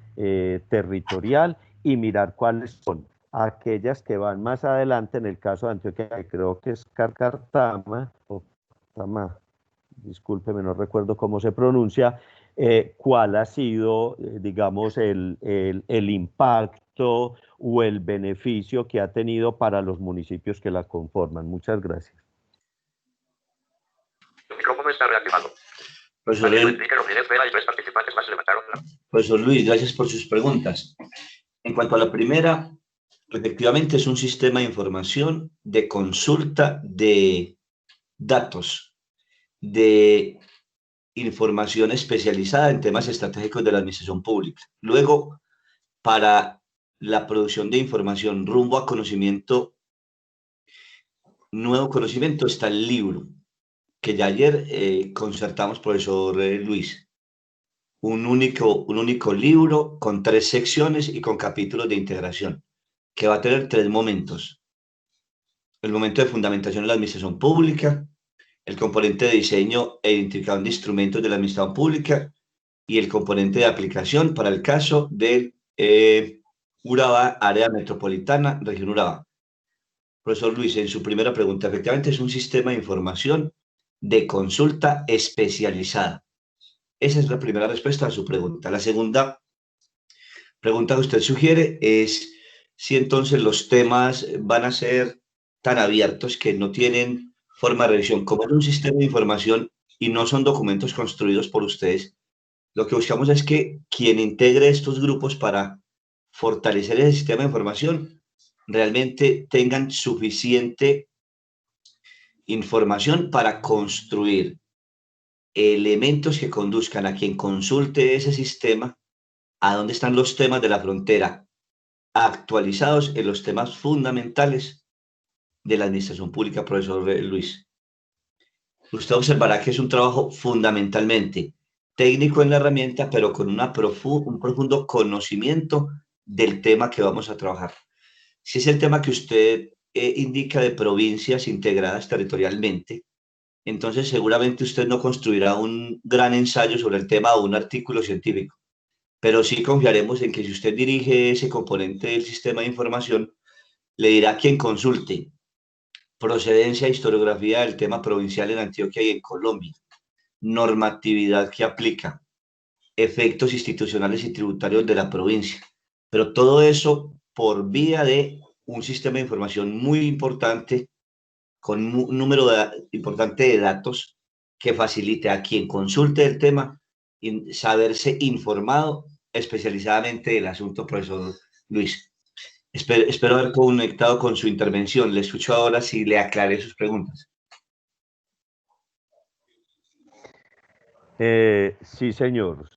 territorial y mirar cuáles son aquellas que van más adelante. En el caso de Antioquia, que creo que es Carcartama, o Tama, discúlpeme, no recuerdo cómo se pronuncia, cuál ha sido, digamos, el impacto o el beneficio que ha tenido para los municipios que la conforman. Muchas gracias. El micrófono está reactivado. Profesor Luis, gracias por sus preguntas. En cuanto a la primera, efectivamente es un sistema de información de consulta de datos, de información especializada en temas estratégicos de la administración pública. Luego, para la producción de información rumbo a conocimiento, nuevo conocimiento, está el libro, que ya ayer concertamos, profesor Luis. Un único libro con 3 secciones y con capítulos de integración, que va a tener 3 momentos. El momento de fundamentación de la administración pública, el componente de diseño e identificación de instrumentos de la administración pública y el componente de aplicación para el caso del Urabá, área metropolitana, región Urabá. Profesor Luis, en su primera pregunta, efectivamente es un sistema de información de consulta especializada. Esa es la primera respuesta a su pregunta. La segunda pregunta que usted sugiere es si entonces los temas van a ser tan abiertos que no tienen forma de revisión. Como es un sistema de información y no son documentos construidos por ustedes, lo que buscamos es que quien integre estos grupos para fortalecer ese sistema de información realmente tengan suficiente información para construir elementos que conduzcan a quien consulte ese sistema a dónde están los temas de la frontera actualizados en los temas fundamentales de la administración pública, profesor Luis. Usted observará que es un trabajo fundamentalmente técnico en la herramienta, pero con un profundo conocimiento del tema que vamos a trabajar. Si es el tema que usted indica de provincias integradas territorialmente, entonces seguramente usted no construirá un gran ensayo sobre el tema o un artículo científico, pero sí confiaremos en que si usted dirige ese componente del sistema de información, le dirá a quien consulte procedencia e historiografía del tema provincial en Antioquia y en Colombia, normatividad que aplica, efectos institucionales y tributarios de la provincia, pero todo eso por vía de un sistema de información muy importante, con un número importante de datos que facilite a quien consulte el tema saberse informado especializadamente del asunto, profesor Luis. Espero haber conectado con su intervención. Le escucho ahora si le aclaré sus preguntas. Sí, señor.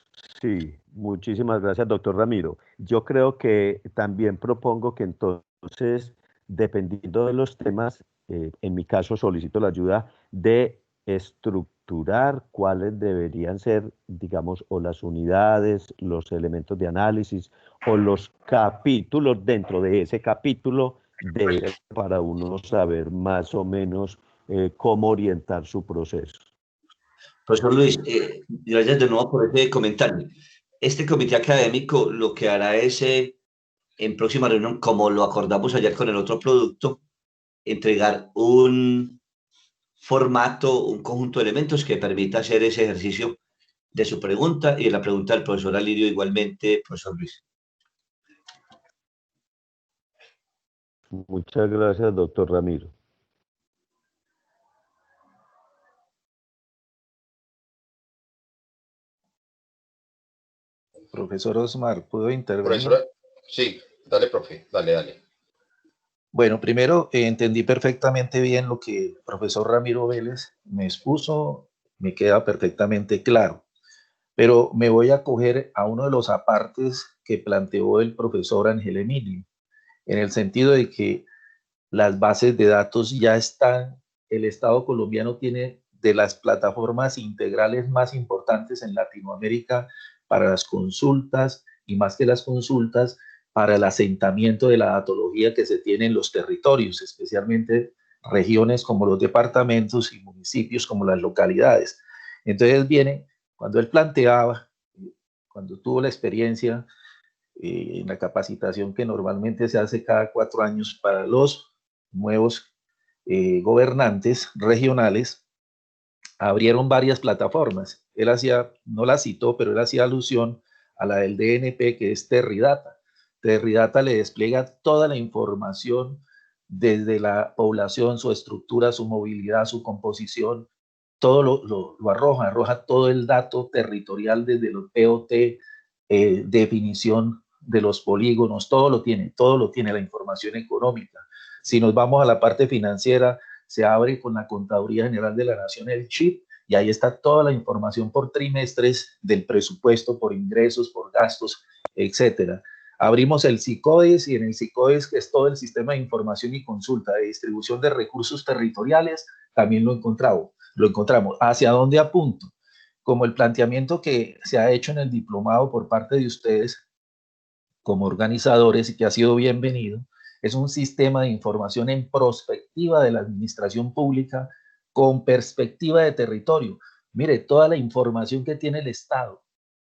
Sí, muchísimas gracias, doctor Ramiro. Yo creo que también propongo que entonces, dependiendo de los temas, en mi caso solicito la ayuda de estructurar cuáles deberían ser, digamos, o las unidades, los elementos de análisis o los capítulos dentro de ese capítulo para uno saber más o menos cómo orientar su proceso. Profesor Luis, gracias de nuevo por ese comentario. Este comité académico lo que hará es, en próxima reunión, como lo acordamos ayer con el otro producto, entregar un formato, un conjunto de elementos que permita hacer ese ejercicio de su pregunta y de la pregunta del profesor Alirio igualmente, profesor Luis. Muchas gracias, doctor Ramiro. Profesor Osmar, ¿puedo intervenir? Profesor, sí, dale, profe, dale. Bueno, primero entendí perfectamente bien lo que el profesor Ramiro Vélez me expuso, me queda perfectamente claro, pero me voy a coger a uno de los apartes que planteó el profesor Ángel Emilio, en el sentido de que las bases de datos ya están, el Estado colombiano tiene de las plataformas integrales más importantes en Latinoamérica para las consultas y más que las consultas, para el asentamiento de la datología que se tiene en los territorios, especialmente regiones como los departamentos y municipios como las localidades. Entonces viene, cuando él planteaba, cuando tuvo la experiencia en la capacitación que normalmente se hace cada 4 años para los nuevos gobernantes regionales, abrieron varias plataformas. Él hacía, no la citó, pero él hacía alusión a la del DNP, que es Terridata. Terridata le despliega toda la información desde la población, su estructura, su movilidad, su composición, todo lo arroja todo el dato territorial desde los POT, definición de los polígonos, todo lo tiene la información económica. Si nos vamos a la parte financiera, se abre con la Contaduría General de la Nación el chip y ahí está toda la información por trimestres del presupuesto, por ingresos, por gastos, etcétera. Abrimos el SICODIS y en el SICODIS, que es todo el sistema de información y consulta de distribución de recursos territoriales, también lo encontramos. ¿Hacia dónde apunto? Como el planteamiento que se ha hecho en el diplomado por parte de ustedes como organizadores y que ha sido bienvenido, es un sistema de información en prospectiva de la administración pública con perspectiva de territorio. Mire, toda la información que tiene el Estado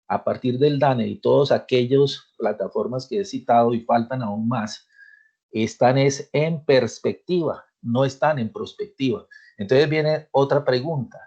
a partir del DANE y todas aquellas plataformas que he citado y faltan aún más, están en perspectiva, no están en prospectiva. Entonces viene otra pregunta.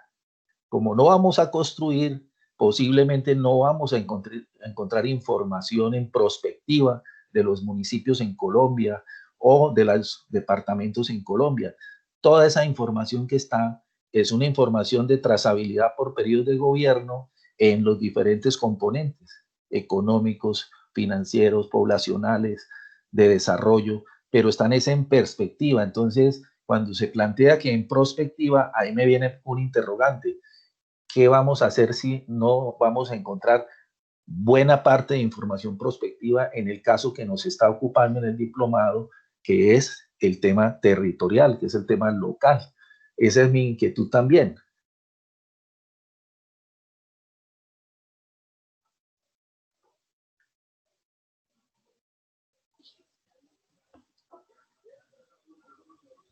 Como no vamos a construir, posiblemente no vamos a encontrar información en prospectiva de los municipios en Colombia o de los departamentos en Colombia. Toda esa información que está es una información de trazabilidad por periodos de gobierno en los diferentes componentes económicos, financieros, poblacionales, de desarrollo, pero están en perspectiva. Entonces, cuando se plantea que en prospectiva, ahí me viene un interrogante. ¿Qué vamos a hacer si no vamos a encontrar buena parte de información prospectiva en el caso que nos está ocupando en el diplomado, que es el tema territorial, que es el tema local? Esa es mi inquietud también.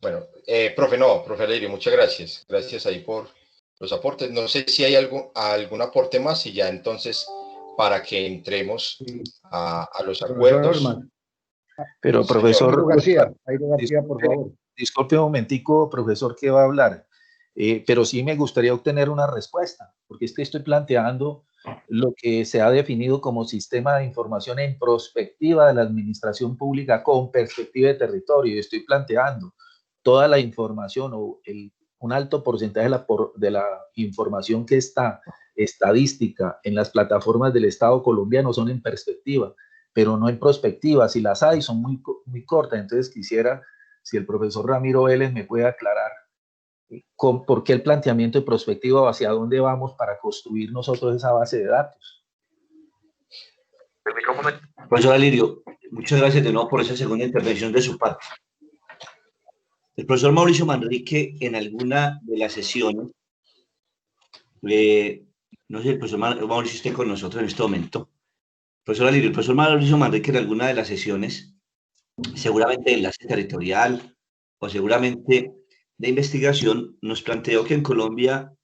Bueno, profe Alirio, muchas gracias. Gracias ahí por los aportes. No sé si hay algún aporte más y ya entonces para que entremos a los acuerdos. Pero profesor Jairo García, por favor. Disculpe un momentico, profesor, que va a hablar. Pero sí me gustaría obtener una respuesta, porque es que estoy planteando lo que se ha definido como sistema de información en prospectiva de la administración pública con perspectiva de territorio. Y estoy planteando toda la información o un alto porcentaje de la información que está estadística en las plataformas del Estado colombiano son en perspectiva, pero no en prospectiva. Si las hay, son muy cortas. Entonces quisiera, si el profesor Ramiro Vélez me puede aclarar por qué el planteamiento de prospectiva o hacia dónde vamos para construir nosotros esa base de datos. Profesor Alirio, muchas gracias de nuevo por esa segunda intervención de su parte. El profesor Mauricio Manrique, en alguna de las sesiones, no sé si el profesor Mauricio esté con nosotros en este momento. Profesor Alirio, el profesor Mauricio Manrique, en alguna de las sesiones, seguramente de enlace territorial o seguramente de investigación, nos planteó que en Colombia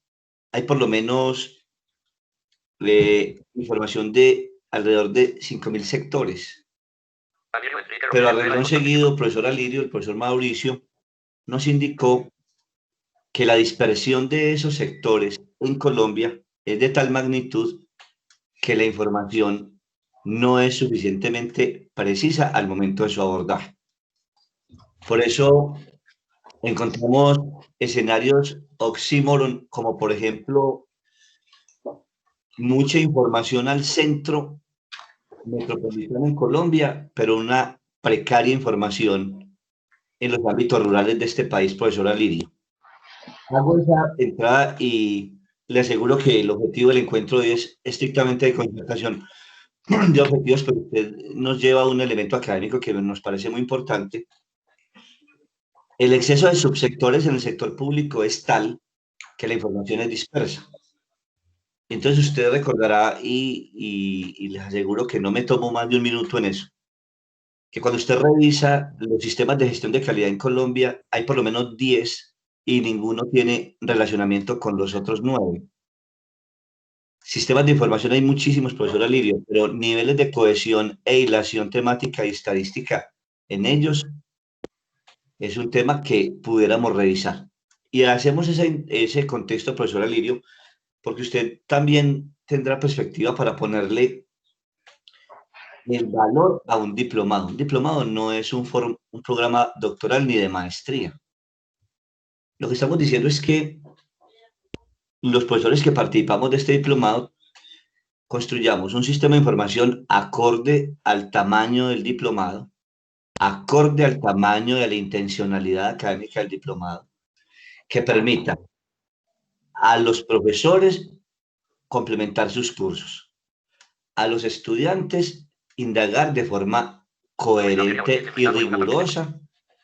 hay por lo menos información de alrededor de 5.000 sectores. Pero a renglón seguido, profesor Alirio, el profesor Mauricio, nos indicó que la dispersión de esos sectores en Colombia es de tal magnitud que la información no es suficientemente precisa al momento de su abordaje. Por eso encontramos escenarios oxímoron, como por ejemplo mucha información al centro metropolitano en Colombia, pero una precaria información en los ámbitos rurales de este país, profesor Alirio. Hago esa entrada y le aseguro que el objetivo del encuentro es estrictamente de concertación de objetivos, pero usted nos lleva a un elemento académico que nos parece muy importante. El exceso de subsectores en el sector público es tal que la información es dispersa. Entonces usted recordará, y les aseguro que no me tomo más de un minuto en eso, que cuando usted revisa los sistemas de gestión de calidad en Colombia, hay por lo menos 10 y ninguno tiene relacionamiento con los otros 9. Sistemas de información hay muchísimos, profesor Alirio, pero niveles de cohesión e hilación temática y estadística en ellos es un tema que pudiéramos revisar. Y hacemos ese contexto, profesor Alirio, porque usted también tendrá perspectiva para ponerle el valor a un diplomado. Un diplomado no es un programa doctoral ni de maestría. Lo que estamos diciendo es que los profesores que participamos de este diplomado construyamos un sistema de información acorde al tamaño del diplomado, acorde al tamaño de la intencionalidad académica del diplomado, que permita a los profesores complementar sus cursos, a los estudiantes indagar de forma coherente y rigurosa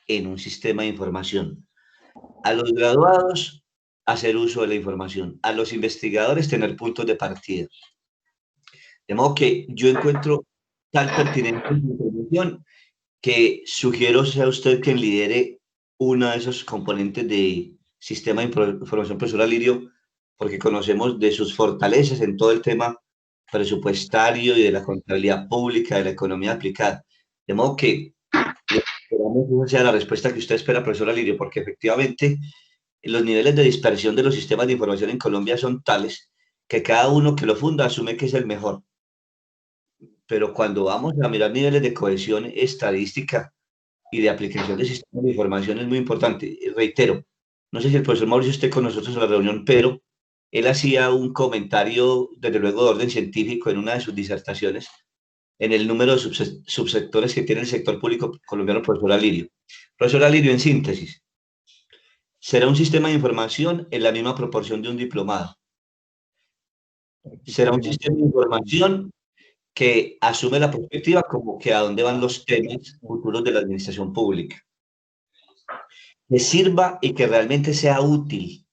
en un sistema de información, a los graduados hacer uso de la información, a los investigadores tener puntos de partida. De modo que yo encuentro tal pertinencia en su intervención que sugiero sea usted quien lidere uno de esos componentes de sistema de información, profesor Alirio, porque conocemos de sus fortalezas en todo el tema presupuestario y de la contabilidad pública, de la economía aplicada. De modo que esperamos que esa sea la respuesta que usted espera, profesor Alirio, porque efectivamente los niveles de dispersión de los sistemas de información en Colombia son tales que cada uno que lo funda asume que es el mejor. Pero cuando vamos a mirar niveles de cohesión estadística y de aplicación de sistemas de información es muy importante. Reitero, no sé si el profesor Mauricio esté con nosotros en la reunión, pero él hacía un comentario, desde luego de orden científico, en una de sus disertaciones, en el número de subsectores que tiene el sector público colombiano, profesor Alirio. Profesor Alirio, en síntesis, será un sistema de información en la misma proporción de un diplomado. Será un sistema de información que asume la perspectiva como que a dónde van los temas futuros de la administración pública. Que sirva y que realmente sea útil.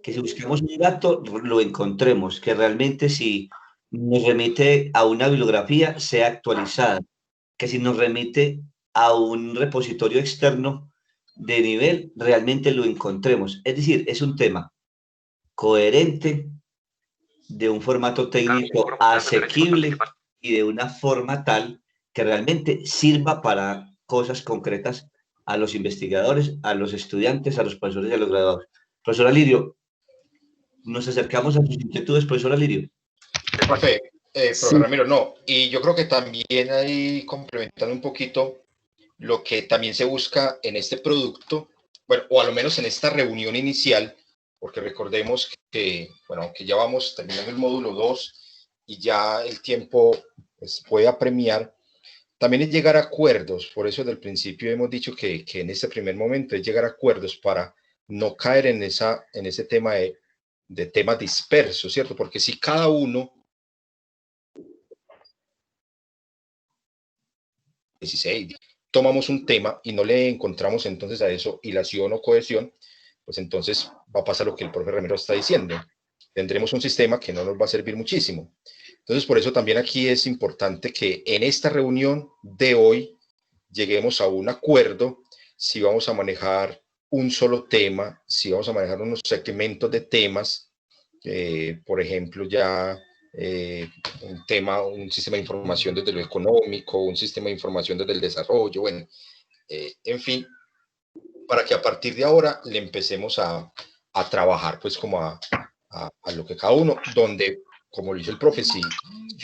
Que si busquemos un dato, lo encontremos. Que realmente si nos remite a una bibliografía, sea actualizada. Que si nos remite a un repositorio externo de nivel, realmente lo encontremos. Es decir, es un tema coherente, de un formato técnico asequible y de una forma tal que realmente sirva para cosas concretas a los investigadores, a los estudiantes, a los profesores y a los graduados. Profesor Alirio, nos acercamos a sus inquietudes, profesor Alirio. Profe, profesor Ramiro, no, y yo creo que también ahí complementando un poquito lo que también se busca en este producto, bueno, o a lo menos en esta reunión inicial, porque recordemos que, bueno, aunque ya vamos terminando el módulo 2 y ya el tiempo pues, puede apremiar, también es llegar a acuerdos. Por eso desde el principio hemos dicho que en este primer momento es llegar a acuerdos para no caer en ese tema de temas dispersos, ¿cierto? Porque si cada uno 16 tomamos un tema y no le encontramos entonces a eso hilación o cohesión, pues entonces va a pasar lo que el profe Ramiro está diciendo. Tendremos un sistema que no nos va a servir muchísimo. Entonces, por eso también aquí es importante que en esta reunión de hoy lleguemos a un acuerdo si vamos a manejar un solo tema, si vamos a manejar unos segmentos de temas, por ejemplo, ya un tema, un sistema de información desde lo económico, un sistema de información desde el desarrollo, bueno, en fin, para que a partir de ahora le empecemos a trabajar pues como a lo que cada uno, donde, como lo dice el profe, si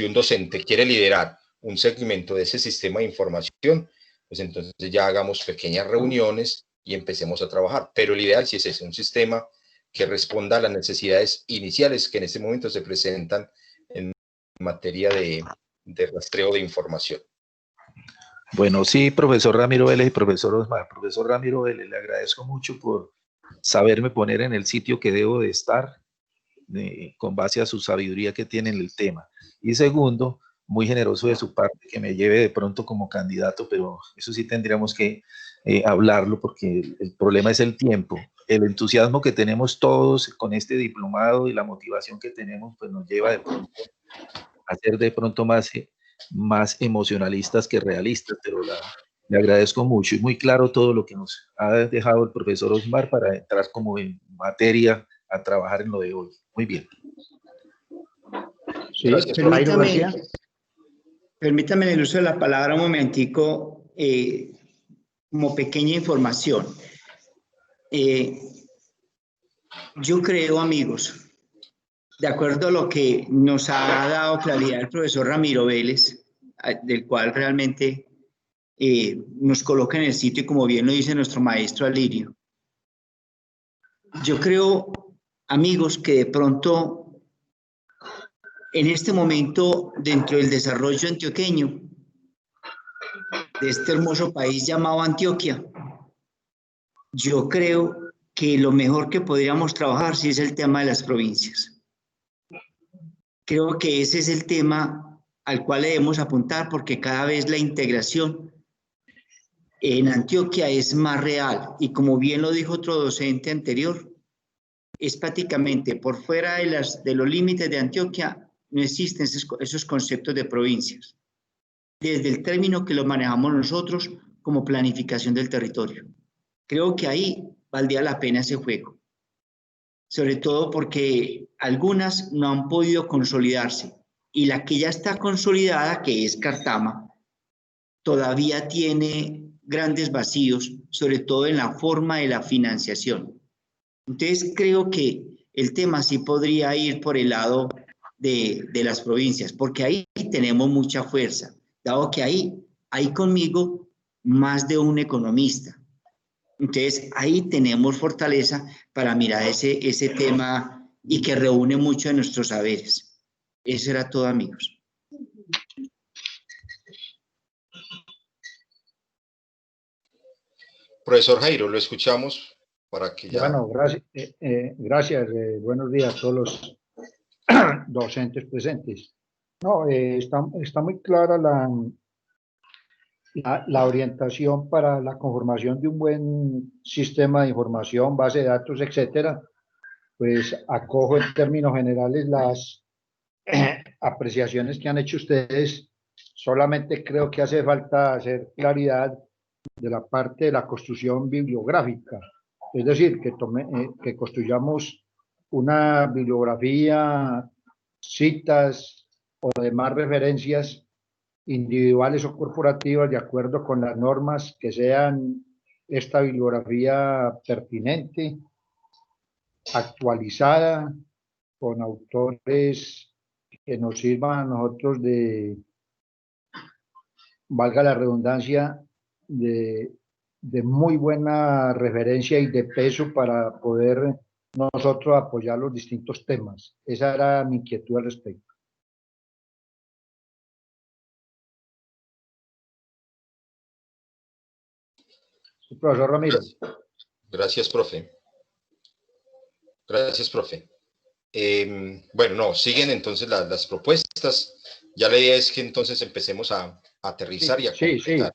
un docente quiere liderar un segmento de ese sistema de información, pues entonces ya hagamos pequeñas reuniones y empecemos a trabajar. Pero el ideal sí es ese, un sistema que responda a las necesidades iniciales que en este momento se presentan en materia de rastreo de información. Bueno, sí, profesor Ramiro Vélez y profesor Osmar. Profesor Ramiro Vélez, le agradezco mucho por saberme poner en el sitio que debo de estar, con base a su sabiduría que tiene en el tema. Y segundo, muy generoso de su parte que me lleve de pronto como candidato, pero eso sí tendríamos que hablarlo porque el problema es el tiempo. El entusiasmo que tenemos todos con este diplomado y la motivación que tenemos, pues nos lleva de pronto a ser de pronto más emocionalistas que realistas, pero le agradezco mucho y muy claro todo lo que nos ha dejado el profesor Osmar para entrar como en materia a trabajar en lo de hoy. Muy bien. Sí, permítame el uso de la palabra un momentico, como pequeña información. Yo creo, amigos, de acuerdo a lo que nos ha dado claridad el profesor Ramiro Vélez, del cual realmente nos coloca en el sitio, y como bien lo dice nuestro maestro Alirio. Yo creo, amigos, que de pronto, en este momento, dentro del desarrollo antioqueño, de este hermoso país llamado Antioquia, yo creo que lo mejor que podríamos trabajar sí es el tema de las provincias. Creo que ese es el tema al cual debemos apuntar porque cada vez la integración en Antioquia es más real y como bien lo dijo otro docente anterior, es prácticamente por fuera de los límites de Antioquia no existen esos conceptos de provincias, desde el término que lo manejamos nosotros como planificación del territorio. Creo que ahí valdría la pena ese juego, sobre todo porque algunas no han podido consolidarse y la que ya está consolidada, que es Cartama, todavía tiene grandes vacíos, sobre todo en la forma de la financiación. Entonces creo que el tema sí podría ir por el lado de las provincias, porque ahí tenemos mucha fuerza, dado que ahí hay conmigo más de un economista. Entonces ahí tenemos fortaleza para mirar ese tema y que reúne mucho de nuestros saberes. Eso era todo, amigos. Profesor Jairo, lo escuchamos para que ya... Bueno, gracias. Buenos días a todos los docentes presentes. No, está muy clara la orientación para la conformación de un buen sistema de información, base de datos, etcétera. Pues acojo en términos generales las apreciaciones que han hecho ustedes. Solamente creo que hace falta hacer claridad de la parte de la construcción bibliográfica. Es decir, que construyamos una bibliografía, citas o demás referencias individuales o corporativas de acuerdo con las normas que sean esta bibliografía pertinente, actualizada, con autores que nos sirvan a nosotros de, valga la redundancia, de muy buena referencia y de peso para poder nosotros apoyar los distintos temas. Esa era mi inquietud al respecto. Profesor Ramiro. Gracias, profe. Gracias, profe. Bueno, no, siguen entonces las propuestas. Ya la idea es que entonces empecemos a aterrizar y a completar.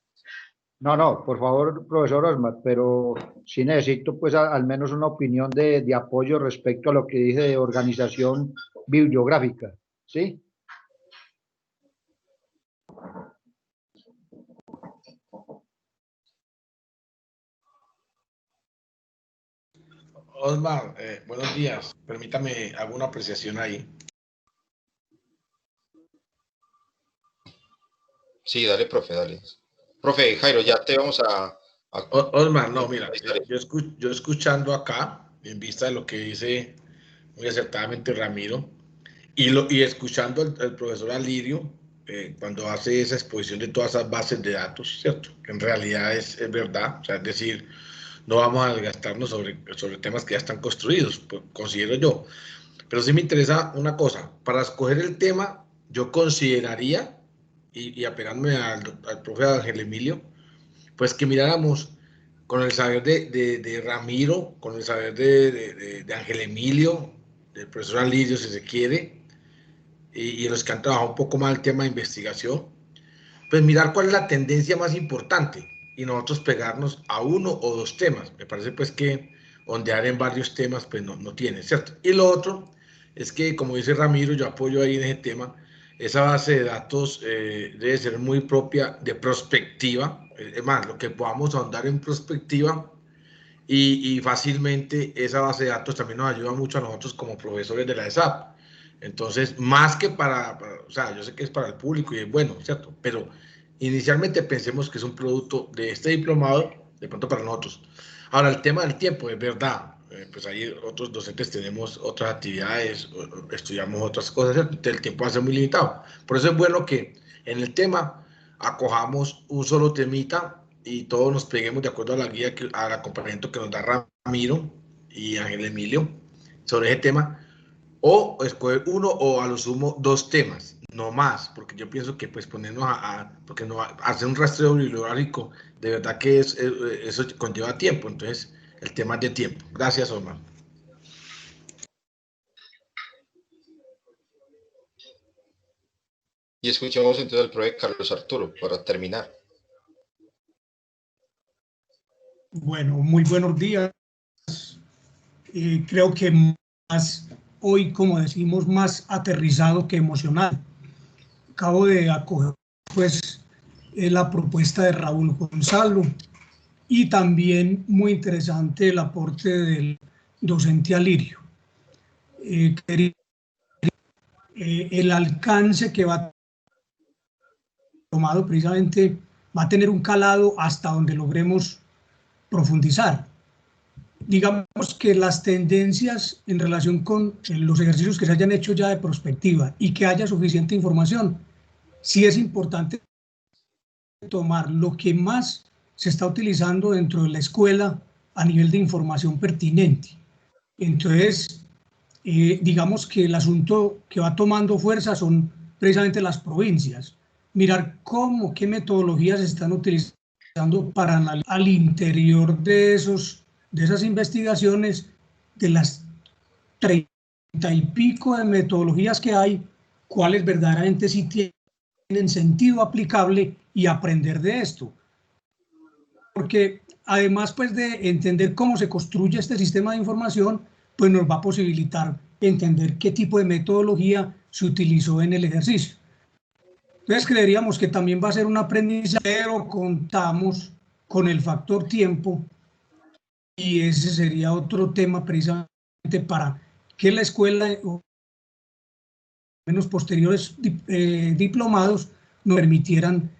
No, por favor, profesor Osmar, pero sí necesito pues al menos una opinión de apoyo respecto a lo que dice de organización bibliográfica, ¿sí? Osmar, buenos días. Permítame alguna apreciación ahí. Sí, dale, profe, dale. Profe, Jairo, ya te vamos a... Osmar, no, mira, yo escuchando acá, en vista de lo que dice muy acertadamente Ramiro, y escuchando al profesor Alirio, cuando hace esa exposición de todas esas bases de datos, ¿cierto? Que en realidad es verdad, o sea, es decir, no vamos a desgastarnos sobre temas que ya están construidos, pues, considero yo. Pero sí me interesa una cosa, para escoger el tema, yo consideraría, y apegándome al profe Ángel Emilio, pues que miráramos con el saber de Ramiro, con el saber de Ángel Emilio, del profesor Alirio, si se quiere, y los que han trabajado un poco más el tema de investigación, pues mirar cuál es la tendencia más importante y nosotros pegarnos a uno o dos temas. Me parece pues que ondear en varios temas pues no tiene, ¿cierto? Y lo otro es que, como dice Ramiro, yo apoyo ahí en ese tema, esa base de datos debe ser muy propia de prospectiva, es más, lo que podamos ahondar en prospectiva y fácilmente esa base de datos también nos ayuda mucho a nosotros como profesores de la ESAP. Entonces, más que o sea, yo sé que es para el público y es bueno, ¿cierto? Pero inicialmente pensemos que es un producto de este diplomado, de pronto para nosotros. Ahora, el tema del tiempo, es verdad, pues ahí otros docentes tenemos otras actividades, estudiamos otras cosas, ¿cierto? El tiempo va a ser muy limitado. Por eso es bueno que en el tema acojamos un solo temita y todos nos peguemos de acuerdo a la guía, al acompañamiento que nos da Ramiro y Ángel Emilio sobre ese tema, o escoger uno o a lo sumo dos temas, no más, porque yo pienso que pues ponernos porque no hacer un rastreo bibliográfico, de verdad que eso conlleva tiempo, entonces el tema es de tiempo. Gracias, Omar. Y escuchamos entonces al profe Carlos Arturo para terminar. Bueno, muy buenos días. Creo que más hoy, como decimos, más aterrizado que emocional. Acabo de acoger pues la propuesta de Raúl Gonzalo y también muy interesante el aporte del docente Alirio. El alcance que va tomado precisamente va a tener un calado hasta donde logremos profundizar. Digamos que las tendencias en relación con los ejercicios que se hayan hecho ya de prospectiva y que haya suficiente información, sí es importante tomar lo que más se está utilizando dentro de la escuela a nivel de información pertinente. Entonces, digamos que el asunto que va tomando fuerza son precisamente las provincias. Mirar qué metodologías se están utilizando para analizar al interior de de esas investigaciones, de las 30 y pico de metodologías que hay, cuáles verdaderamente sí tienen sentido aplicable y aprender de esto. Porque además pues de entender cómo se construye este sistema de información, pues nos va a posibilitar entender qué tipo de metodología se utilizó en el ejercicio. Entonces creeríamos que también va a ser un aprendizaje, pero contamos con el factor tiempo y ese sería otro tema precisamente para que la escuela o menos posteriores diplomados nos permitieran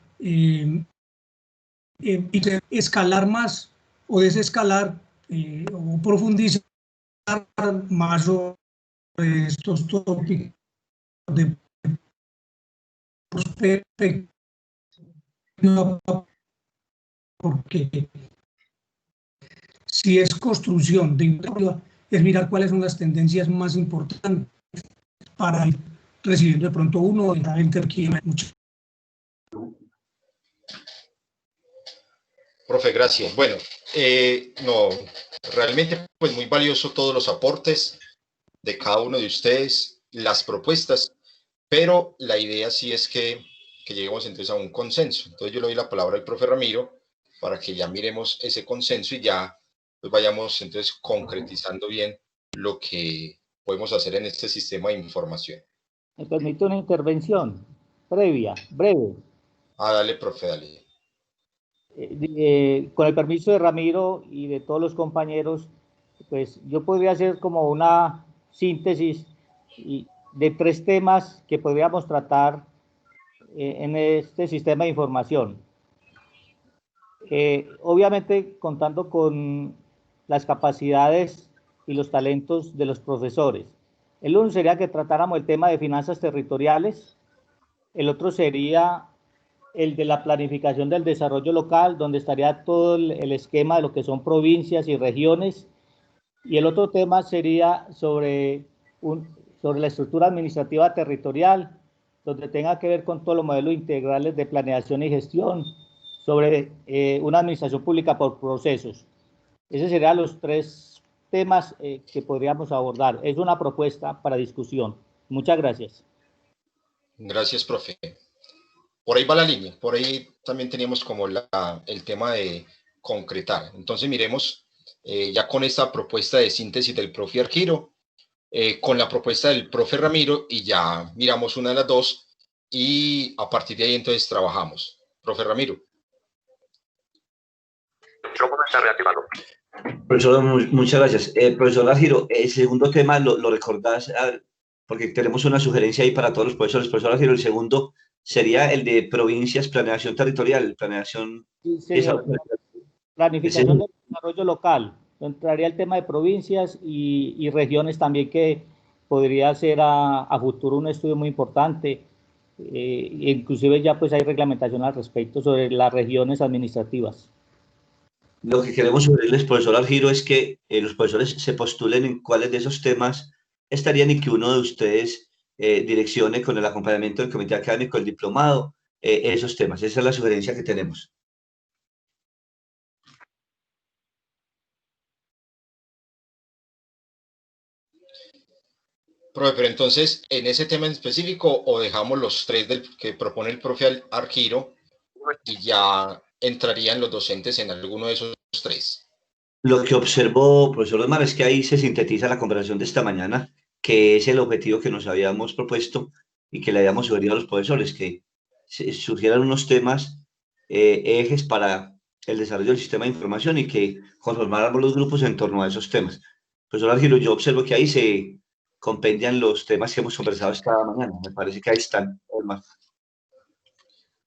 escalar más o desescalar o profundizar más sobre estos tópicos de perspectiva, porque si es construcción de infraestructura, es mirar cuáles son las tendencias más importantes para ir recibiendo de pronto uno de la gente que mucho. Profe, gracias. Bueno, no, realmente pues muy valioso todos los aportes de cada uno de ustedes, las propuestas, pero la idea sí es que lleguemos entonces a un consenso. Entonces yo le doy la palabra al profe Ramiro para que ya miremos ese consenso y ya pues vayamos entonces concretizando bien lo que podemos hacer en este sistema de información. Me permite una intervención previa, breve. Dale, profe, dale. Con el permiso de Ramiro y de todos los compañeros, pues yo podría hacer como una síntesis de 3 temas que podríamos tratar en este sistema de información. Obviamente contando con las capacidades y los talentos de los profesores. El uno sería que tratáramos el tema de finanzas territoriales, el otro sería el de la planificación del desarrollo local, donde estaría todo el esquema de lo que son provincias y regiones, y el otro tema sería sobre la estructura administrativa territorial, donde tenga que ver con todos los modelos integrales de planeación y gestión, sobre una administración pública por procesos. Esos serían los 3 temas que podríamos abordar. Es una propuesta para discusión. Muchas gracias. Gracias, profe. Por ahí va la línea, por ahí también teníamos como el tema de concretar. Entonces miremos ya con esta propuesta de síntesis del profe Arquiro, con la propuesta del profe Ramiro y ya miramos una de las dos y a partir de ahí entonces trabajamos. Profe Ramiro. ¿Cómo está reactivado? Profesor, muchas gracias. Profesor Arquiro, el segundo tema lo recordás, porque tenemos una sugerencia ahí para todos los profesores. Profesor Arquiro, el segundo sería el de provincias, planeación territorial, planeación... Sí, señor. Planificación del desarrollo local. Entraría el tema de provincias y regiones también, que podría ser a futuro un estudio muy importante. Inclusive ya pues hay reglamentación al respecto sobre las regiones administrativas. Lo que queremos sugerirles, profesor Arquiro, es que los profesores se postulen en cuáles de esos temas estarían y que uno de ustedes direccione con el acompañamiento del comité académico, el diplomado, esos temas. Esa es la sugerencia que tenemos. Profe, pero entonces, en ese tema en específico, o dejamos los 3 que propone el profe Arquiro y ya entrarían los docentes en alguno de esos 3. Lo que observó, profesor Osmar, es que ahí se sintetiza la conversación de esta mañana, que es el objetivo que nos habíamos propuesto y que le habíamos sugerido a los profesores, que surgieran unos temas, ejes para el desarrollo del sistema de información y que conformáramos los grupos en torno a esos temas. Profesor Arquiro, yo observo que ahí se compendian los temas que hemos conversado esta mañana. Me parece que ahí están, Osmar.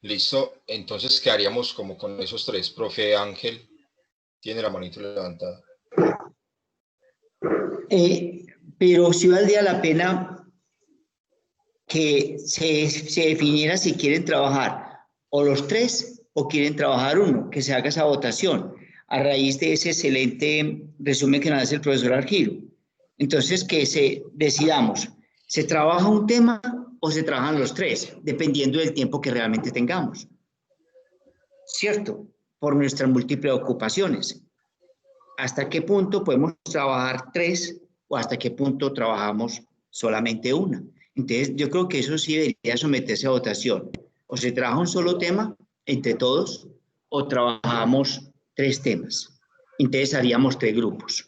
Listo, entonces quedaríamos como con esos 3. Profe Ángel, tiene la manito levantada. Pero sí valdría la pena que se definiera si quieren trabajar o los 3 o quieren trabajar uno, que se haga esa votación a raíz de ese excelente resumen que nos hace el profesor Arquiro. Entonces, que decidamos, ¿se trabaja un tema o se trabajan los 3? Dependiendo del tiempo que realmente tengamos. ¿Cierto? Por nuestras múltiples ocupaciones. hasta qué punto podemos trabajar 3 o hasta qué punto trabajamos solamente una. Entonces, yo creo que eso sí debería someterse a votación. O se trabaja un solo tema entre todos o trabajamos 3 temas. Entonces, haríamos 3 grupos.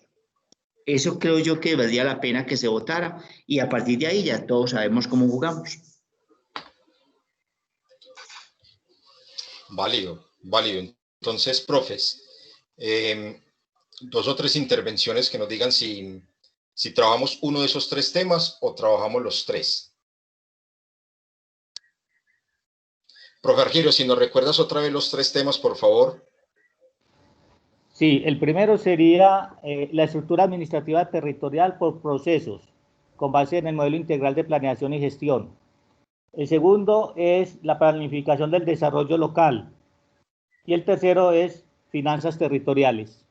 Eso creo yo que valdría la pena que se votara y a partir de ahí ya todos sabemos cómo jugamos. Válido, válido. Entonces, profes, 2 o 3 intervenciones que nos digan si trabajamos uno de esos 3 temas o trabajamos los 3. Profe Argiro, si nos recuerdas otra vez los 3 temas, por favor. Sí, el primero sería la estructura administrativa territorial por procesos, con base en el modelo integral de planeación y gestión. El segundo es la planificación del desarrollo local. Y el tercero es finanzas territoriales.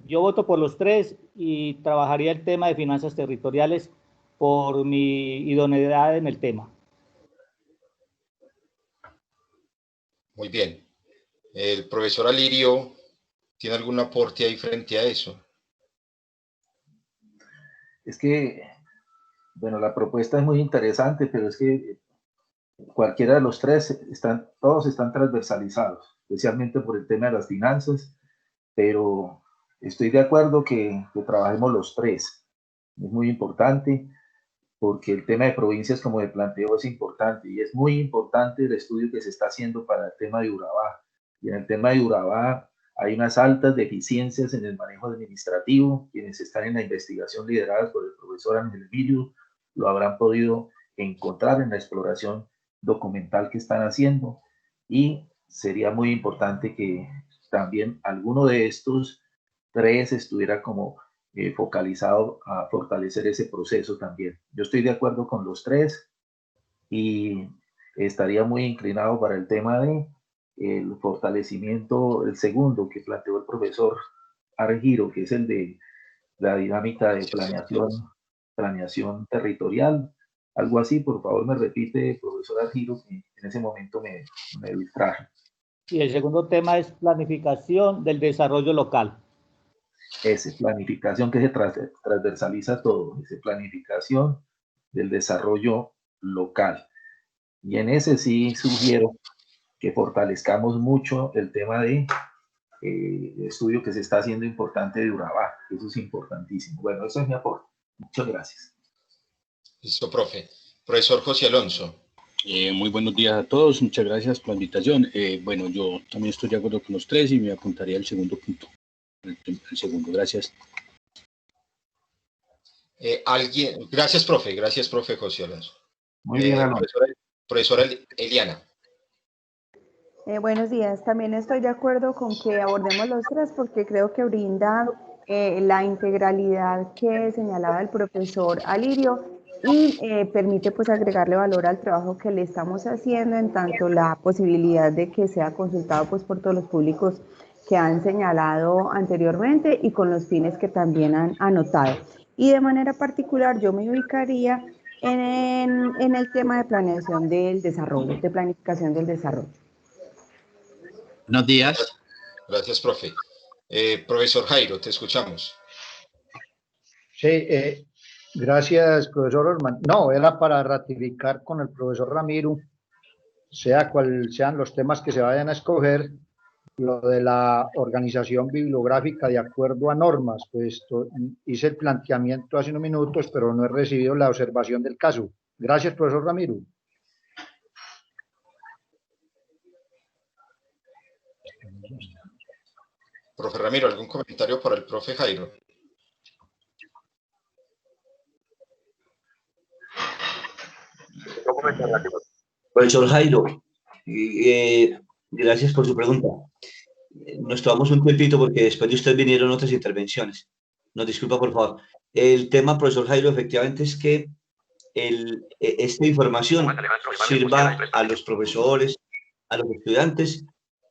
Yo voto por los 3 y trabajaría el tema de finanzas territoriales por mi idoneidad en el tema. Muy bien. ¿El profesor Alirio tiene algún aporte ahí frente a eso? Es que, bueno, la propuesta es muy interesante, pero es que cualquiera de los 3 todos están transversalizados, especialmente por el tema de las finanzas, pero estoy de acuerdo que trabajemos los 3. Es muy importante porque el tema de provincias, como de planteo, es importante y es muy importante el estudio que se está haciendo para el tema de Urabá. Y en el tema de Urabá hay unas altas deficiencias en el manejo administrativo. Quienes están en la investigación lideradas por el profesor Ángel Emilio lo habrán podido encontrar en la exploración documental que están haciendo, y sería muy importante que también alguno de estos 3 estuviera como focalizado a fortalecer ese proceso también. Yo estoy de acuerdo con los 3 y estaría muy inclinado para el tema de el fortalecimiento, el segundo que planteó el profesor Argiro, que es el de la dinámica de planeación territorial. Algo así, por favor, me repite, profesor Argiro, que en ese momento me distraje. Y el segundo tema es planificación del desarrollo local. Ese, planificación que se transversaliza todo, ese planificación del desarrollo local. Y en ese sí sugiero que fortalezcamos mucho el tema de estudio que se está haciendo importante de Urabá. Eso es importantísimo. Bueno, eso es mi aporte. Muchas gracias. Listo, profe. Profesor José Alonso. Muy buenos días a todos. Muchas gracias por la invitación. Bueno, yo también estoy de acuerdo con los 3 y me apuntaría al segundo punto. El segundo, gracias. Gracias, profe José Alonso. Muy bien, profesora Eliana. Buenos días, también estoy de acuerdo con que abordemos los 3 porque creo que brinda la integralidad que señalaba el profesor Alirio y permite pues agregarle valor al trabajo que le estamos haciendo, en tanto la posibilidad de que sea consultado pues por todos los públicos que han señalado anteriormente y con los fines que también han anotado. Y de manera particular yo me ubicaría en el tema de planeación del desarrollo, de planificación del desarrollo. Buenos días. Gracias, profe. Profesor Jairo, te escuchamos. Sí, gracias, profesor Orman. No, era para ratificar con el profesor Ramiro, sea cual sean los temas que se vayan a escoger, lo de la organización bibliográfica de acuerdo a normas, pues hice el planteamiento hace unos minutos, pero no he recibido la observación del caso. Gracias, profesor Ramiro. Profe Ramiro, ¿algún comentario para el profe Jairo? Profesor Jairo, gracias por su pregunta. Nos tomamos un tiempito porque después de usted vinieron otras intervenciones. Nos disculpa, por favor. El tema, profesor Jairo, efectivamente es que esta información sirva a los profesores, a los estudiantes,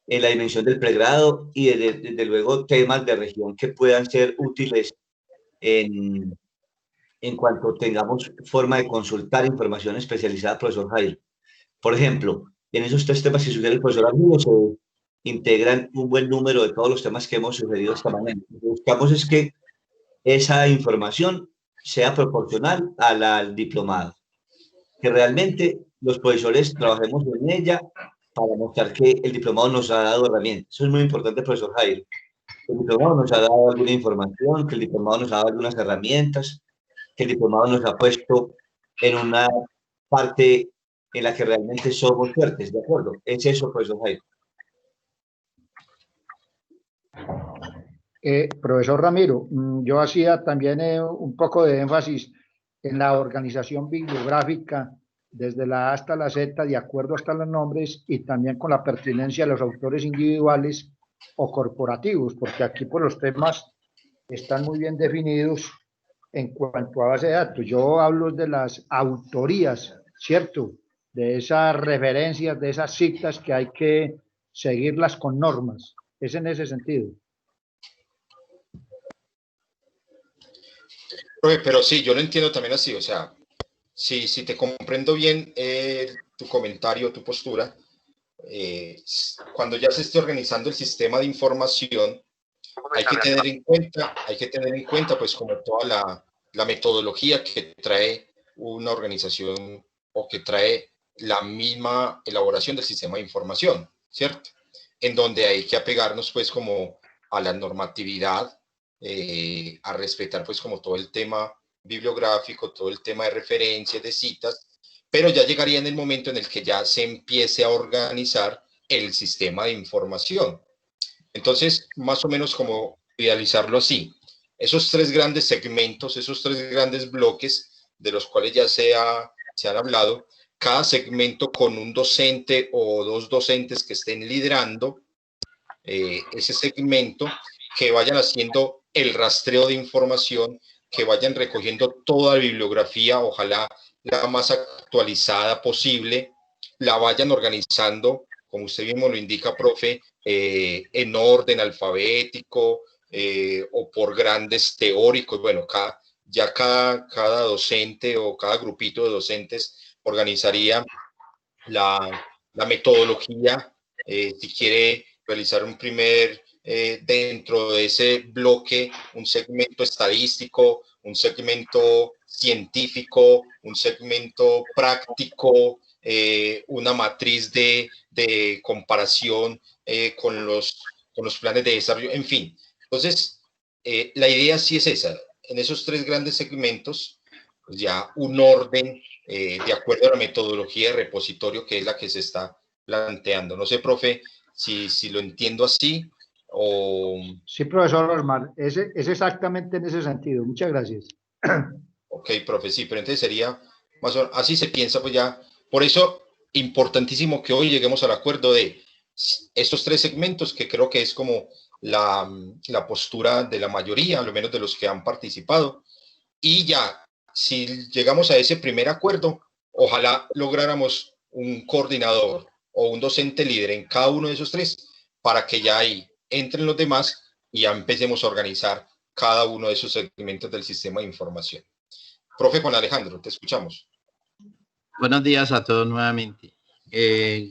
en la dimensión del pregrado y desde luego temas de región que puedan ser útiles en cuanto tengamos forma de consultar información especializada, profesor Jairo. Por ejemplo, en esos 3 temas que sugiere el profesor Armando, integran un buen número de todos los temas que hemos sugerido esta mañana. Lo que buscamos es que esa información sea proporcional al diplomado, que realmente los profesores trabajemos en ella para mostrar que el diplomado nos ha dado herramientas. Eso es muy importante, profesor Jairo. El diplomado nos ha dado alguna información, que el diplomado nos ha dado algunas herramientas, que el diplomado nos ha puesto en una parte en la que realmente somos fuertes, ¿de acuerdo? Es eso, profesor Jairo. Profesor Ramiro, yo hacía también un poco de énfasis en la organización bibliográfica, desde la A hasta la Z, de acuerdo hasta los nombres, y también con la pertinencia de los autores individuales o corporativos, porque aquí pues los temas están muy bien definidos en cuanto a base de datos. Yo hablo de las autorías, ¿cierto? De esas referencias, de esas citas que hay que seguirlas con normas. Es en ese sentido. Pero sí, yo lo entiendo también así, o sea, si te comprendo bien tu comentario, tu postura, cuando ya se esté organizando el sistema de información, hay que tener en cuenta pues como toda la metodología que trae una organización o que trae la misma elaboración del sistema de información, ¿cierto? En donde hay que apegarnos pues como a la normatividad, a respetar pues como todo el tema bibliográfico, todo el tema de referencias, de citas, pero ya llegaría en el momento en el que ya se empiece a organizar el sistema de información. Entonces, más o menos como idealizarlo así, esos tres grandes segmentos, esos tres grandes bloques de los cuales ya se han hablado, cada segmento con un docente o dos docentes que estén liderando ese segmento, que vayan haciendo el rastreo de información, que vayan recogiendo toda la bibliografía, ojalá la más actualizada posible, la vayan organizando, como usted mismo lo indica, profe, en orden alfabético o por grandes teóricos. Bueno, cada docente o cada grupito de docentes organizaría la metodología, si quiere realizar un primer, dentro de ese bloque, un segmento estadístico, un segmento científico, un segmento práctico, una matriz de comparación con los planes de desarrollo, en fin. Entonces, la idea sí es esa, en esos tres grandes segmentos, pues ya un orden de acuerdo a la metodología de repositorio que es la que se está planteando. No sé, profe, si lo entiendo así o... Sí, profesor Osmar, es exactamente en ese sentido. Muchas gracias. Ok, profe, sí, pero entonces sería más o menos, así se piensa, pues ya. Por eso, importantísimo que hoy lleguemos al acuerdo de estos tres segmentos, que creo que es como la postura de la mayoría, al menos de los que han participado, y ya, si llegamos a ese primer acuerdo, ojalá lográramos un coordinador o un docente líder en cada uno de esos tres, para que ya ahí entren los demás y ya empecemos a organizar cada uno de esos segmentos del sistema de información. Profe Juan Alejandro, te escuchamos. Buenos días a todos nuevamente.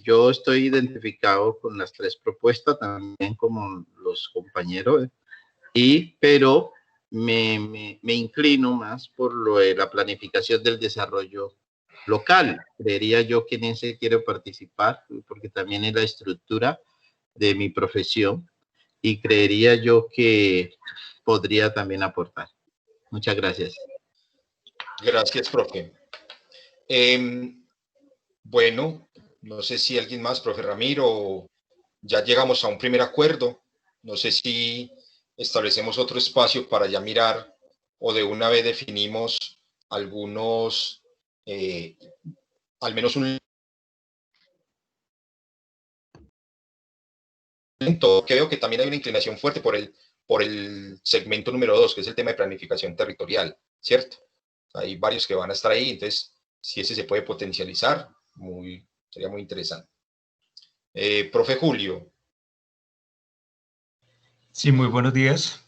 Yo estoy identificado con las tres propuestas, también como los compañeros, pero me inclino más por lo de la planificación del desarrollo local. Creería yo que en ese quiero participar, porque también es la estructura de mi profesión, y creería yo que podría también aportar. Muchas gracias. Gracias, profe. Bueno, no sé si alguien más, profe Ramiro, ya llegamos a un primer acuerdo. No sé si establecemos otro espacio para ya mirar o de una vez definimos algunos, al menos un que veo que también hay una inclinación fuerte por el segmento número 2, que es el tema de planificación territorial, ¿cierto? Hay varios que van a estar ahí, entonces si ese se puede potencializar, sería muy interesante. Profe Julio. Sí, muy buenos días.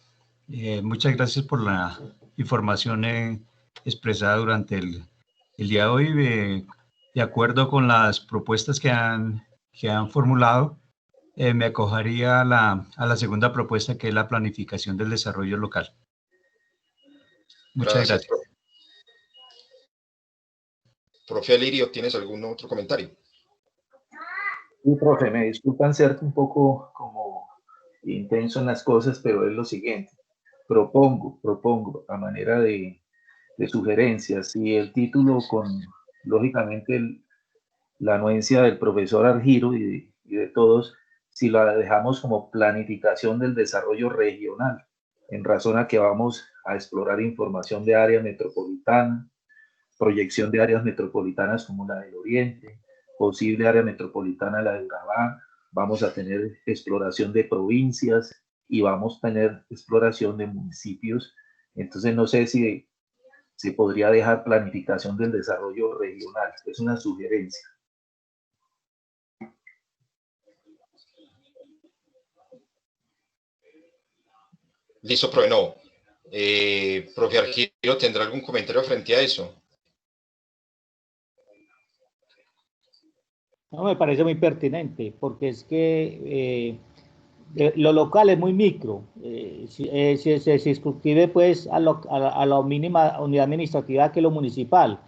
Muchas gracias por la información expresada durante el día de hoy. De acuerdo con las propuestas que han formulado, me acogería a la segunda propuesta, que es la planificación del desarrollo local. Muchas gracias. Profe Alirio, ¿tienes algún otro comentario? Sí, profe, me disculpan ser un poco como intenso en las cosas, pero es lo siguiente. Propongo a manera de sugerencias, si el título con, lógicamente, la anuencia del profesor Argiro y de todos, si la dejamos como planificación del desarrollo regional, en razón a que vamos a explorar información de área metropolitana, proyección de áreas metropolitanas como la del Oriente, posible área metropolitana la de Urabá, vamos a tener exploración de provincias y vamos a tener exploración de municipios. Entonces no sé si se podría dejar planificación del desarrollo regional, es una sugerencia. Listo, profe, no. Profe Argiro, ¿tendrá algún comentario frente a eso? No, me parece muy pertinente, porque es que lo local es muy micro. Se circunscribe pues a la mínima unidad administrativa que es lo municipal,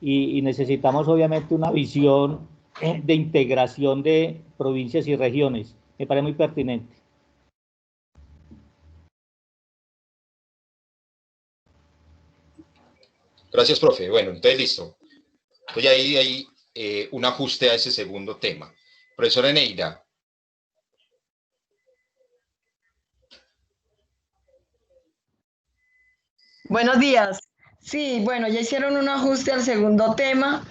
y necesitamos obviamente una visión de integración de provincias y regiones. Me parece muy pertinente. Gracias, profe. Bueno, entonces listo. Entonces ahí hay un ajuste a ese segundo tema. Profesora Eneida. Buenos días. Sí, bueno, ya hicieron un ajuste al segundo tema,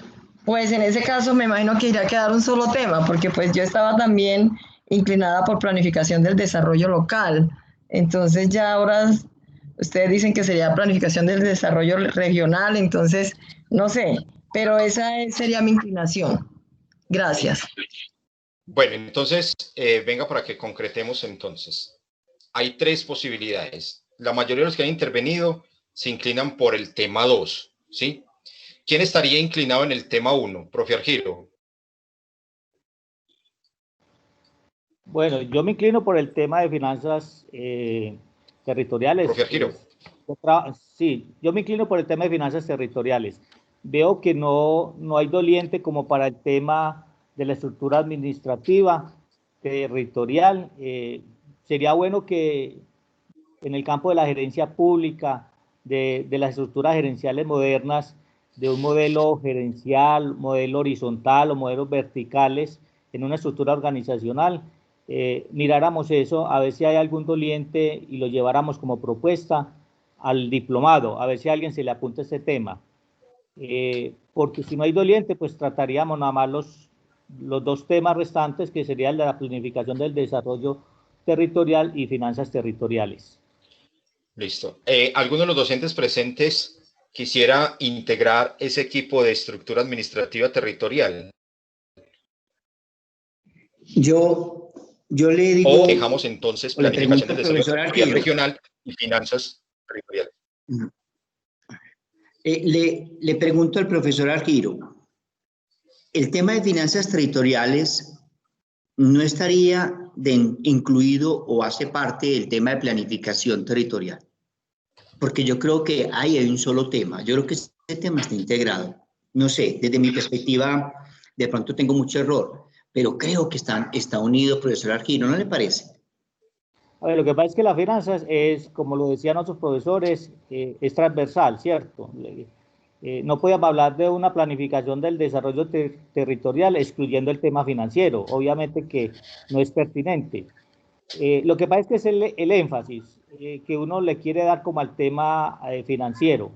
pues en ese caso me imagino que iría a quedar un solo tema, porque pues yo estaba también inclinada por planificación del desarrollo local. Entonces ya ahora ustedes dicen que sería planificación del desarrollo regional, entonces no sé, pero esa sería mi inclinación. Gracias. Bueno, entonces, venga para que concretemos entonces. Hay tres posibilidades. La mayoría de los que han intervenido se inclinan por el tema 2, ¿sí? ¿Quién estaría inclinado en el tema 1? Profe Argiro. Bueno, yo me inclino por el tema de finanzas territoriales. Profe Argiro. Sí, yo me inclino por el tema de finanzas territoriales. Veo que no hay doliente como para el tema de la estructura administrativa territorial. Sería bueno que en el campo de la gerencia pública, de las estructuras gerenciales modernas, de un modelo gerencial, modelo horizontal o modelos verticales en una estructura organizacional, miráramos eso, a ver si hay algún doliente y lo lleváramos como propuesta al diplomado, a ver si a alguien se le apunta este tema. Porque si no hay doliente, pues trataríamos nada más los dos temas restantes, que sería el de la planificación del desarrollo territorial y finanzas territoriales. Listo. ¿Alguno de los docentes presentes quisiera integrar ese equipo de estructura administrativa territorial? Yo le digo... O dejamos entonces planificación del desarrollo regional y finanzas territoriales. Le pregunto al profesor Argiro, el tema de finanzas territoriales no estaría incluido o hace parte del tema de planificación territorial, porque yo creo que ahí hay un solo tema, yo creo que ese tema está integrado. No sé, desde mi perspectiva, de pronto tengo mucho error, pero creo que está unido, profesor Argiro, ¿no le parece? A ver, lo que pasa es que las finanzas es, como lo decían otros profesores, es transversal, ¿cierto? No podíamos hablar de una planificación del desarrollo territorial excluyendo el tema financiero, obviamente que no es pertinente. Lo que pasa es que es el énfasis que uno le quiere dar como al tema financiero.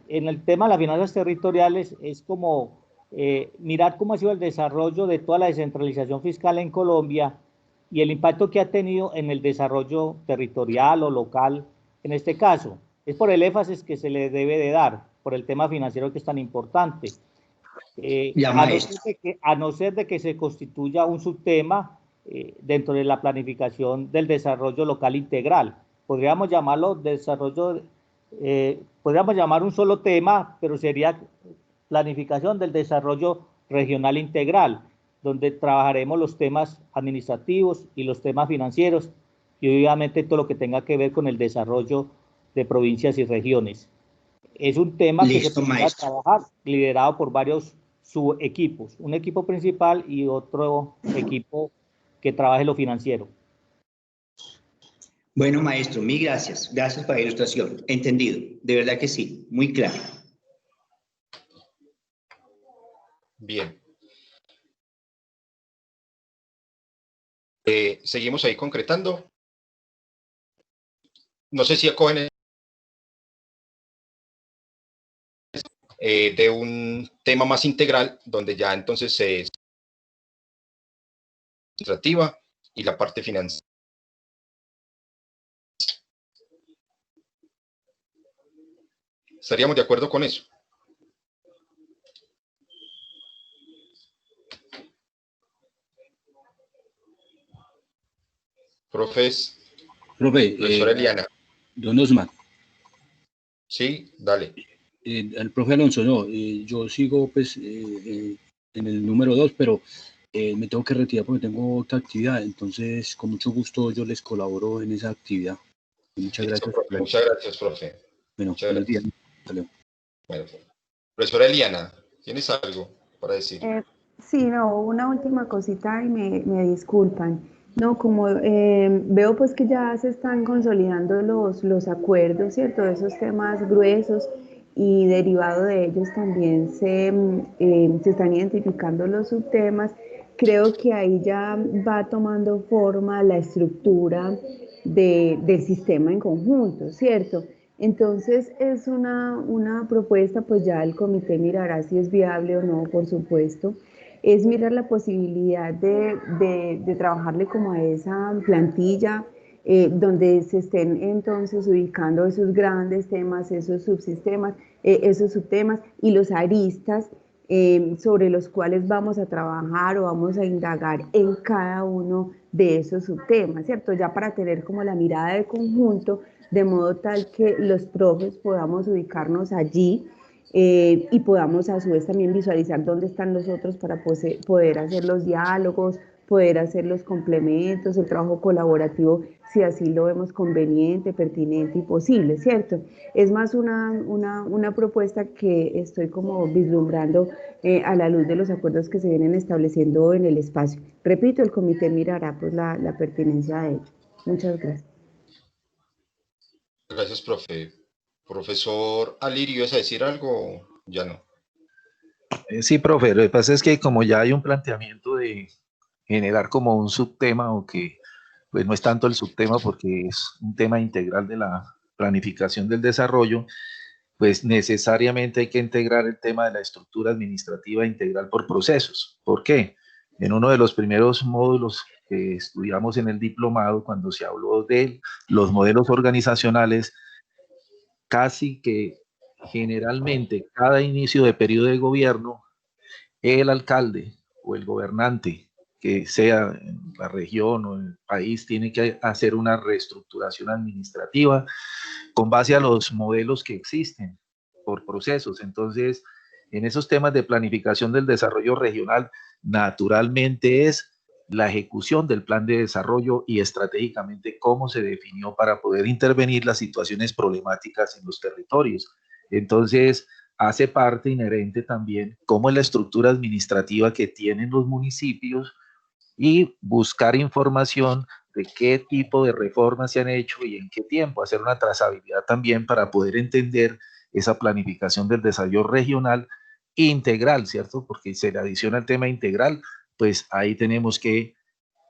En el tema de las finanzas territoriales es como mirar cómo ha sido el desarrollo de toda la descentralización fiscal en Colombia y el impacto que ha tenido en el desarrollo territorial o local en este caso. Es por el énfasis que se le debe de dar, por el tema financiero que es tan importante. A no ser de que se constituya un subtema dentro de la planificación del desarrollo local integral. Podríamos llamarlo desarrollo, podríamos llamar un solo tema, pero sería planificación del desarrollo regional integral. donde trabajaremos los temas administrativos y los temas financieros y obviamente todo lo que tenga que ver con el desarrollo de provincias y regiones. Es un tema que se podrá trabajar liderado por varios subequipos, un equipo principal y otro equipo que trabaje lo financiero. Bueno, maestro, mil gracias. Gracias por la ilustración. Entendido. De verdad que sí. Muy claro. Bien. Seguimos ahí concretando. No sé si acogen de un tema más integral, donde ya entonces se administrativa y la parte financiera. ¿Estaríamos de acuerdo con eso? Profesora Eliana. Don Osman. Sí, dale. El profe Alonso, no, yo sigo pues en el número 2, pero me tengo que retirar porque tengo otra actividad, entonces con mucho gusto yo les colaboro en esa actividad. Muchas gracias. Profe. Muchas gracias, profe. Bueno, buenos días. Hasta luego. Bueno, profesora Eliana, ¿tienes algo para decir? Sí, no, una última cosita y me disculpan. No, como veo pues que ya se están consolidando los acuerdos, ¿cierto? Esos temas gruesos y derivado de ellos también se están identificando los subtemas. Creo que ahí ya va tomando forma la estructura del sistema en conjunto, ¿cierto? Entonces es una propuesta, pues ya el comité mirará si es viable o no, por supuesto. Es mirar la posibilidad de trabajarle como a esa plantilla donde se estén entonces ubicando esos grandes temas, esos subsistemas, esos subtemas y los aristas sobre los cuales vamos a trabajar o vamos a indagar en cada uno de esos subtemas, ¿cierto? Ya para tener como la mirada de conjunto, de modo tal que los profes podamos ubicarnos allí y podamos a su vez también visualizar dónde están los otros para poder hacer los diálogos, poder hacer los complementos, el trabajo colaborativo, si así lo vemos conveniente, pertinente y posible, ¿cierto? Es más una propuesta que estoy como vislumbrando a la luz de los acuerdos que se vienen estableciendo en el espacio. Repito, el comité mirará pues la pertinencia de ello. Muchas gracias. Gracias, profe. Profesor Alirio, ¿ibas a decir algo? Ya no. Sí, profe, lo que pasa es que como ya hay un planteamiento de generar como un subtema, o que pues no es tanto el subtema porque es un tema integral de la planificación del desarrollo, pues necesariamente hay que integrar el tema de la estructura administrativa integral por procesos. ¿Por qué? En uno de los primeros módulos que estudiamos en el diplomado, cuando se habló de los modelos organizacionales, casi que generalmente cada inicio de periodo de gobierno, el alcalde o el gobernante, que sea en la región o en el país, tiene que hacer una reestructuración administrativa con base a los modelos que existen por procesos. Entonces, en esos temas de planificación del desarrollo regional, naturalmente es la ejecución del plan de desarrollo y estratégicamente cómo se definió para poder intervenir las situaciones problemáticas en los territorios. Entonces, hace parte inherente también cómo es la estructura administrativa que tienen los municipios y buscar información de qué tipo de reformas se han hecho y en qué tiempo, hacer una trazabilidad también para poder entender esa planificación del desarrollo regional integral, ¿cierto? Porque se le adiciona el tema integral, pues ahí tenemos que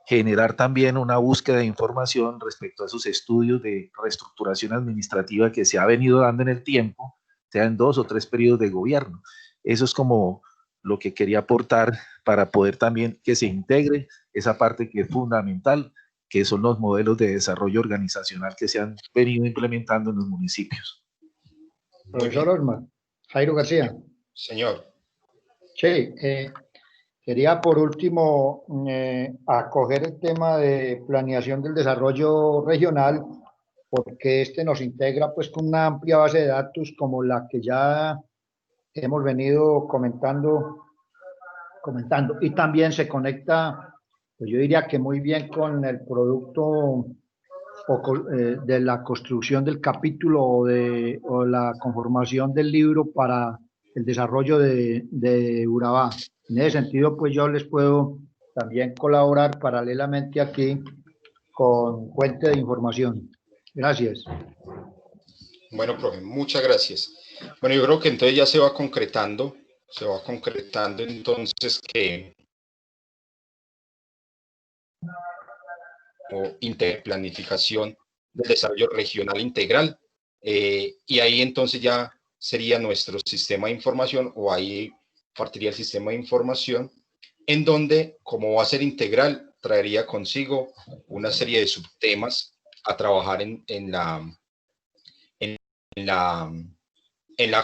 generar también una búsqueda de información respecto a esos estudios de reestructuración administrativa que se ha venido dando en el tiempo, sea en 2 o 3 periodos de gobierno. Eso es como lo que quería aportar para poder también que se integre esa parte que es fundamental, que son los modelos de desarrollo organizacional que se han venido implementando en los municipios. Profesor Osman, Jairo García. Señor. Sí, quería por último acoger el tema de planeación del desarrollo regional, porque este nos integra pues con una amplia base de datos como la que ya hemos venido comentando comentando. Y también se conecta, pues yo diría que muy bien con el producto de la construcción del capítulo o la conformación del libro para el desarrollo de Urabá. En ese sentido, pues yo les puedo también colaborar paralelamente aquí con fuente de información. Gracias. Bueno, profe, muchas gracias. Bueno, yo creo que entonces ya se va concretando entonces que o interplanificación del desarrollo regional integral, y ahí entonces ya sería nuestro sistema de información, o ahí partiría el sistema de información, en donde, como va a ser integral, traería consigo una serie de subtemas a trabajar en la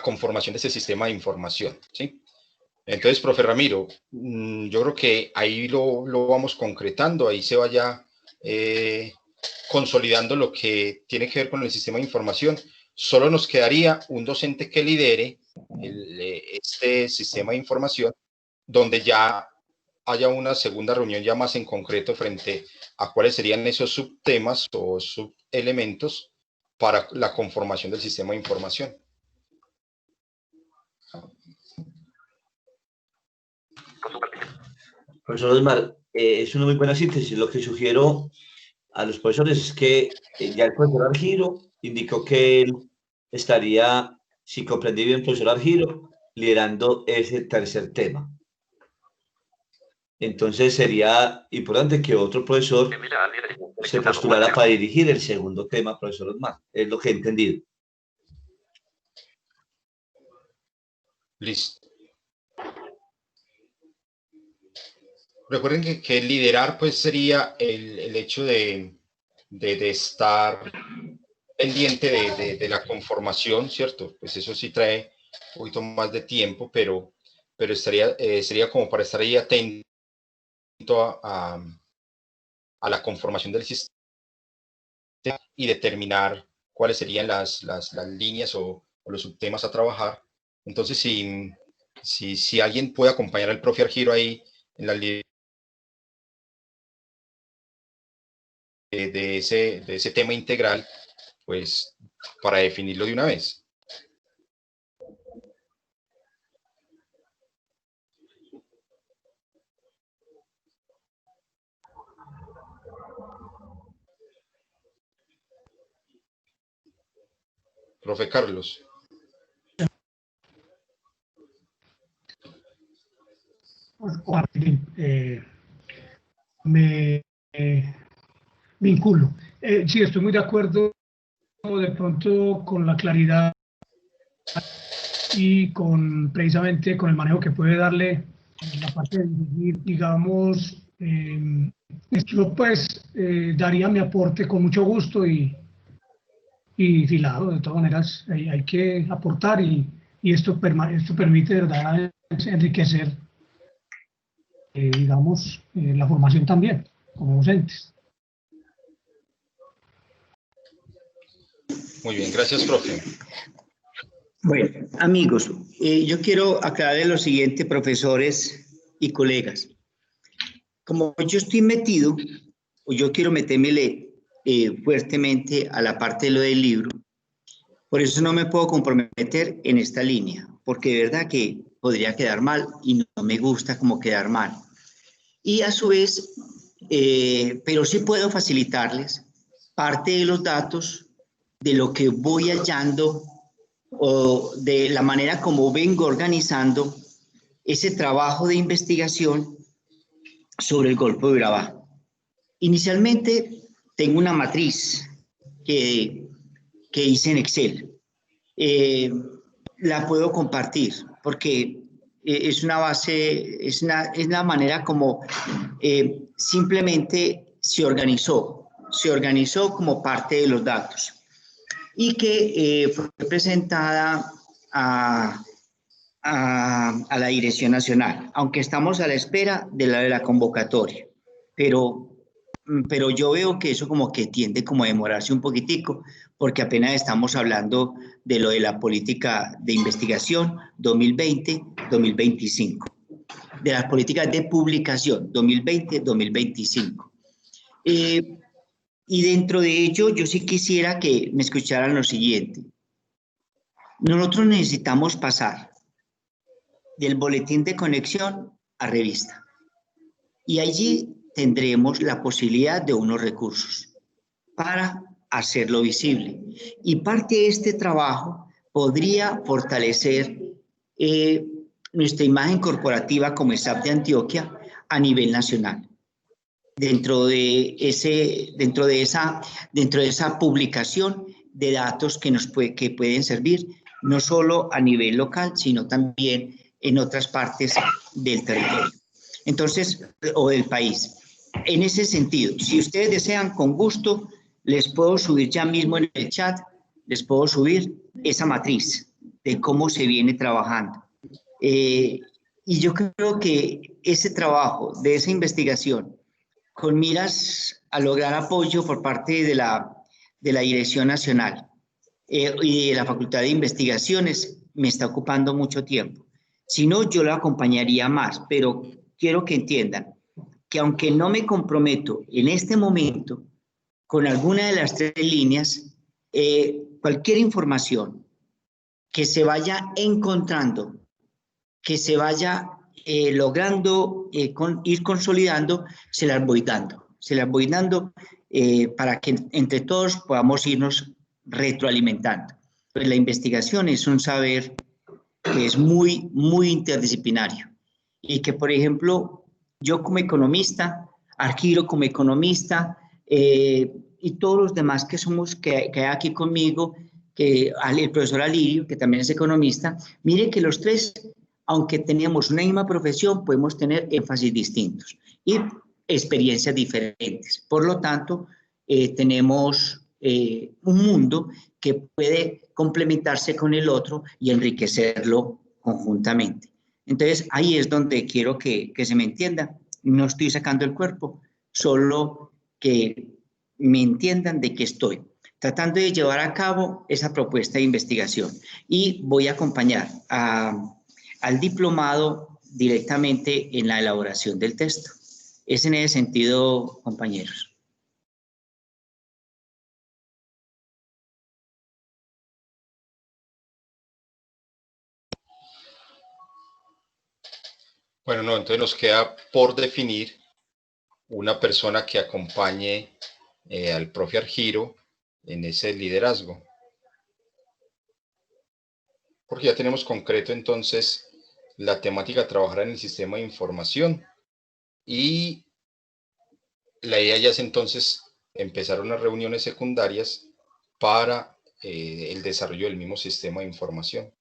conformación de ese sistema de información, ¿sí? Entonces, profe Ramiro, yo creo que ahí lo vamos concretando, ahí se vaya consolidando lo que tiene que ver con el sistema de información. Solo nos quedaría un docente que lidere este sistema de información, donde ya haya una segunda reunión ya más en concreto frente a cuáles serían esos subtemas o subelementos para la conformación del sistema de información. Profesor Osmar, es una muy buena síntesis. Lo que sugiero a los profesores es que ya el profesor Argiro indicó que él estaría, si comprendí bien, profesor Argiro, liderando ese tercer tema. Entonces sería importante que otro profesor se postulara para dirigir el segundo tema, profesor Osmar. Es lo que he entendido. Listo. Recuerden que liderar pues sería el hecho de estar pendiente de la conformación, ¿cierto? Pues eso sí trae un poquito más de tiempo, pero sería como para estar ahí atento a la conformación del sistema y determinar cuáles serían las líneas o los subtemas a trabajar. Entonces, si alguien puede acompañar al profe Argiro ahí en la de ese tema integral, pues para definirlo de una vez. Profe Carlos. Me vinculo. Sí, estoy muy de acuerdo de pronto con la claridad y precisamente con el manejo que puede darle la parte de dirigir, digamos, yo pues daría mi aporte con mucho gusto y filado, de todas maneras hay que aportar y esto permite verdaderamente enriquecer, digamos, la formación también, como docentes. Muy bien, gracias, profe. Bueno, amigos, yo quiero aclararles lo siguiente, profesores y colegas. Como yo estoy metido, o yo quiero meterme fuertemente a la parte de lo del libro, por eso no me puedo comprometer en esta línea, porque de verdad que podría quedar mal y no me gusta como quedar mal. Y a su vez, pero sí puedo facilitarles parte de los datos de lo que voy hallando o de la manera como vengo organizando ese trabajo de investigación sobre el Golfo de Urabá. Inicialmente tengo una matriz que hice en Excel. La puedo compartir porque es una base, es la manera como simplemente se organizó como parte de los datos y que fue presentada a la Dirección Nacional, aunque estamos a la espera de la convocatoria, pero yo veo que eso como que tiende como a demorarse un poquitico, porque apenas estamos hablando de lo de la política de investigación 2020-2025. de las políticas de publicación 2020-2025. Y dentro de ello, yo sí quisiera que me escucharan lo siguiente. Nosotros necesitamos pasar del boletín de conexión a revista. Y allí tendremos la posibilidad de unos recursos para hacerlo visible. Y parte de este trabajo podría fortalecer nuestra imagen corporativa como SAP de Antioquia a nivel nacional. Dentro de esa publicación de datos que pueden servir no solo a nivel local, sino también en otras partes del territorio. Entonces, o del país. En ese sentido, si ustedes desean, con gusto, les puedo subir ya mismo en el chat, les puedo subir esa matriz de cómo se viene trabajando. Y yo creo que ese trabajo de esa investigación, con miras a lograr apoyo por parte de la Dirección Nacional y de la Facultad de Investigaciones, me está ocupando mucho tiempo. Si no, yo lo acompañaría más, pero quiero que entiendan que aunque no me comprometo en este momento con alguna de las 3 líneas, cualquier información que se vaya encontrando, que se vaya logrando ir consolidando, se las voy dando para que entre todos podamos irnos retroalimentando. Pues la investigación es un saber que es muy, muy interdisciplinario y que, por ejemplo, yo como economista, Argiro como economista y todos los demás que hay aquí conmigo, el profesor Alirio, que también es economista, mire que los 3, aunque tenemos una misma profesión, podemos tener énfasis distintos y experiencias diferentes. Por lo tanto, tenemos un mundo que puede complementarse con el otro y enriquecerlo conjuntamente. Entonces, ahí es donde quiero que se me entienda. No estoy sacando el cuerpo, solo que me entiendan de que estoy tratando de llevar a cabo esa propuesta de investigación. Y voy a acompañar al diplomado directamente en la elaboración del texto. Es en ese sentido, compañeros. Bueno, no, entonces nos queda por definir una persona que acompañe al profe Argiro en ese liderazgo. Porque ya tenemos concreto entonces la temática de trabajar en el sistema de información y la idea ya es entonces empezar unas reuniones secundarias para el desarrollo del mismo sistema de información.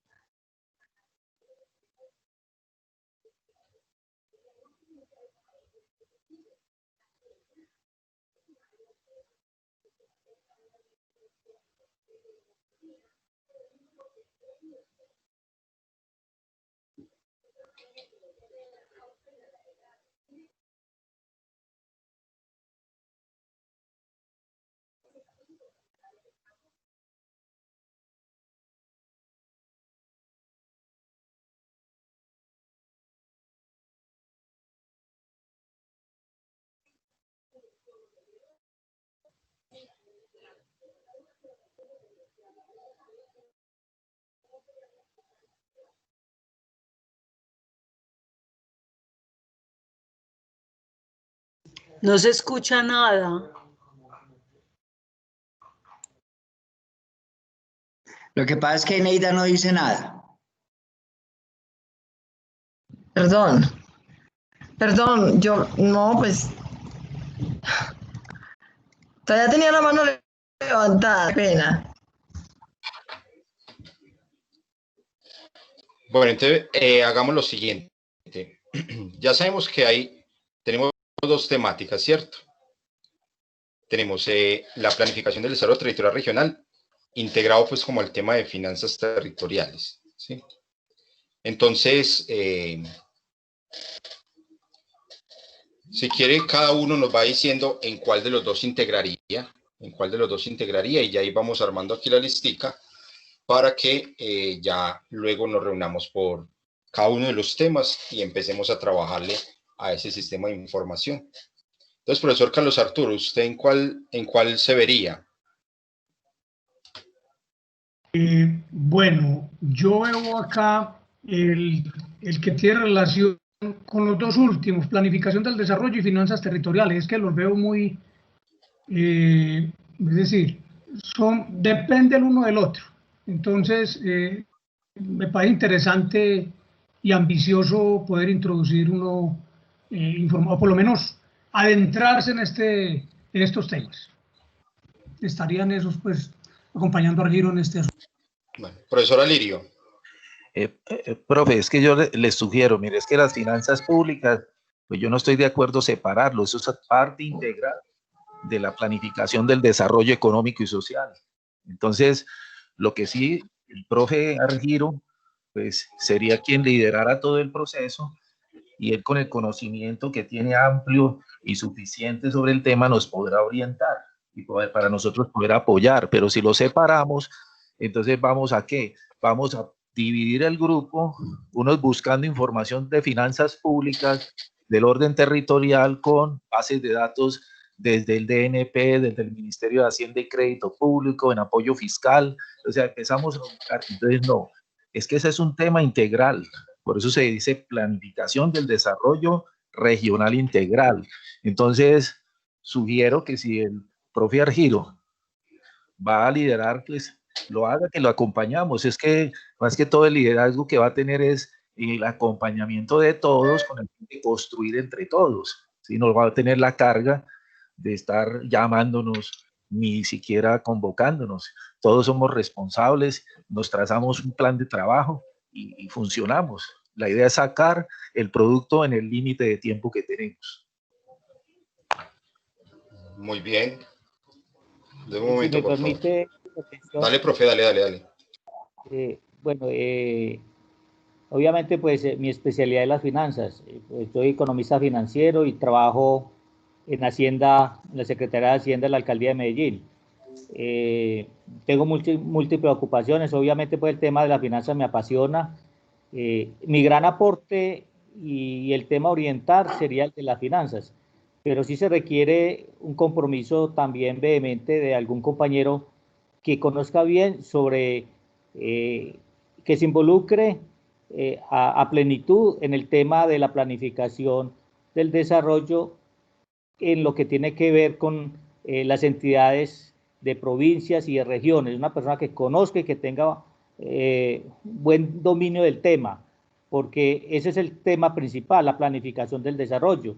No se escucha nada. Lo que pasa es que Neida no dice nada. Perdón, yo no, pues todavía tenía la mano levantada, pena. Bueno, entonces hagamos lo siguiente. Ya sabemos que tenemos 2 temáticas, ¿cierto? Tenemos la planificación del desarrollo territorial regional, integrado pues como el tema de finanzas territoriales, ¿sí? Entonces, si quiere, cada uno nos va diciendo en cuál de los 2 integraría, y ya ahí vamos armando aquí la listica para que ya luego nos reunamos por cada uno de los temas y empecemos a trabajarle a ese sistema de información. Entonces, profesor Carlos Arturo, ¿usted en cuál se vería? Bueno, yo veo acá el que tiene relación con los dos últimos, planificación del desarrollo y finanzas territoriales. Es que los veo muy, es decir, depende el uno del otro. Entonces, me parece interesante y ambicioso poder introducir uno, o por lo menos adentrarse en estos temas. Estarían esos, pues, acompañando a Argiro en este asunto. Bueno, profesor Alirio. Profe, es que yo le sugiero, mire, es que las finanzas públicas, pues yo no estoy de acuerdo separarlo, eso es parte integral de la planificación del desarrollo económico y social. Entonces, lo que sí, el profe Argiro, pues sería quien liderara todo el proceso y él con el conocimiento que tiene amplio y suficiente sobre el tema nos podrá orientar y para nosotros poder apoyar, pero si lo separamos, entonces vamos a ¿qué? Vamos a dividir el grupo, unos buscando información de finanzas públicas, del orden territorial con bases de datos desde el DNP, desde el Ministerio de Hacienda y Crédito Público, en apoyo fiscal, o sea, empezamos a buscar, entonces no, es que ese es un tema integral, por eso se dice planificación del desarrollo regional integral. Entonces, sugiero que si el profe Argiro va a liderar, pues lo haga, que lo acompañamos. Es que más que todo el liderazgo que va a tener es el acompañamiento de todos con el fin de construir entre todos. ¿Sí? No va a tener la carga de estar llamándonos ni siquiera convocándonos. Todos somos responsables, nos trazamos un plan de trabajo y funcionamos. La idea es sacar el producto en el límite de tiempo que tenemos. Muy bien. De un momento, si me permite, dale, profe, dale. Bueno, obviamente, pues mi especialidad es las finanzas. Pues, soy economista financiero y trabajo en Hacienda, en la Secretaría de Hacienda de la Alcaldía de Medellín. Tengo múltiples ocupaciones. Obviamente, pues el tema de la finanza me apasiona. Mi gran aporte y el tema orientar sería el de las finanzas, pero sí se requiere un compromiso también vehemente de algún compañero que conozca bien sobre, que se involucre a plenitud en el tema de la planificación del desarrollo en lo que tiene que ver con las entidades de provincias y de regiones, una persona que conozca y que tenga buen dominio del tema, porque ese es el tema principal, la planificación del desarrollo,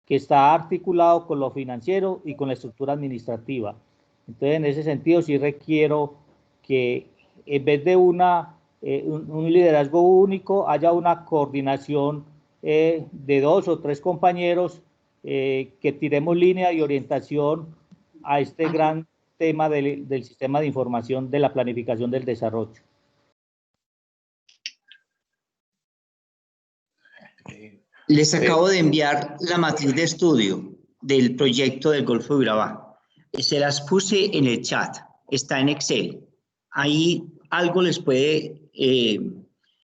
que está articulado con lo financiero y con la estructura administrativa. Entonces, en ese sentido, sí requiero que en vez de un liderazgo único, haya una coordinación de 2 o 3 compañeros que tiremos línea y orientación a este gran tema del sistema de información de la planificación del desarrollo. Les acabo de enviar la matriz de estudio del proyecto del Golfo de Urabá. Se las puse en el chat, está en Excel. Ahí algo les puede,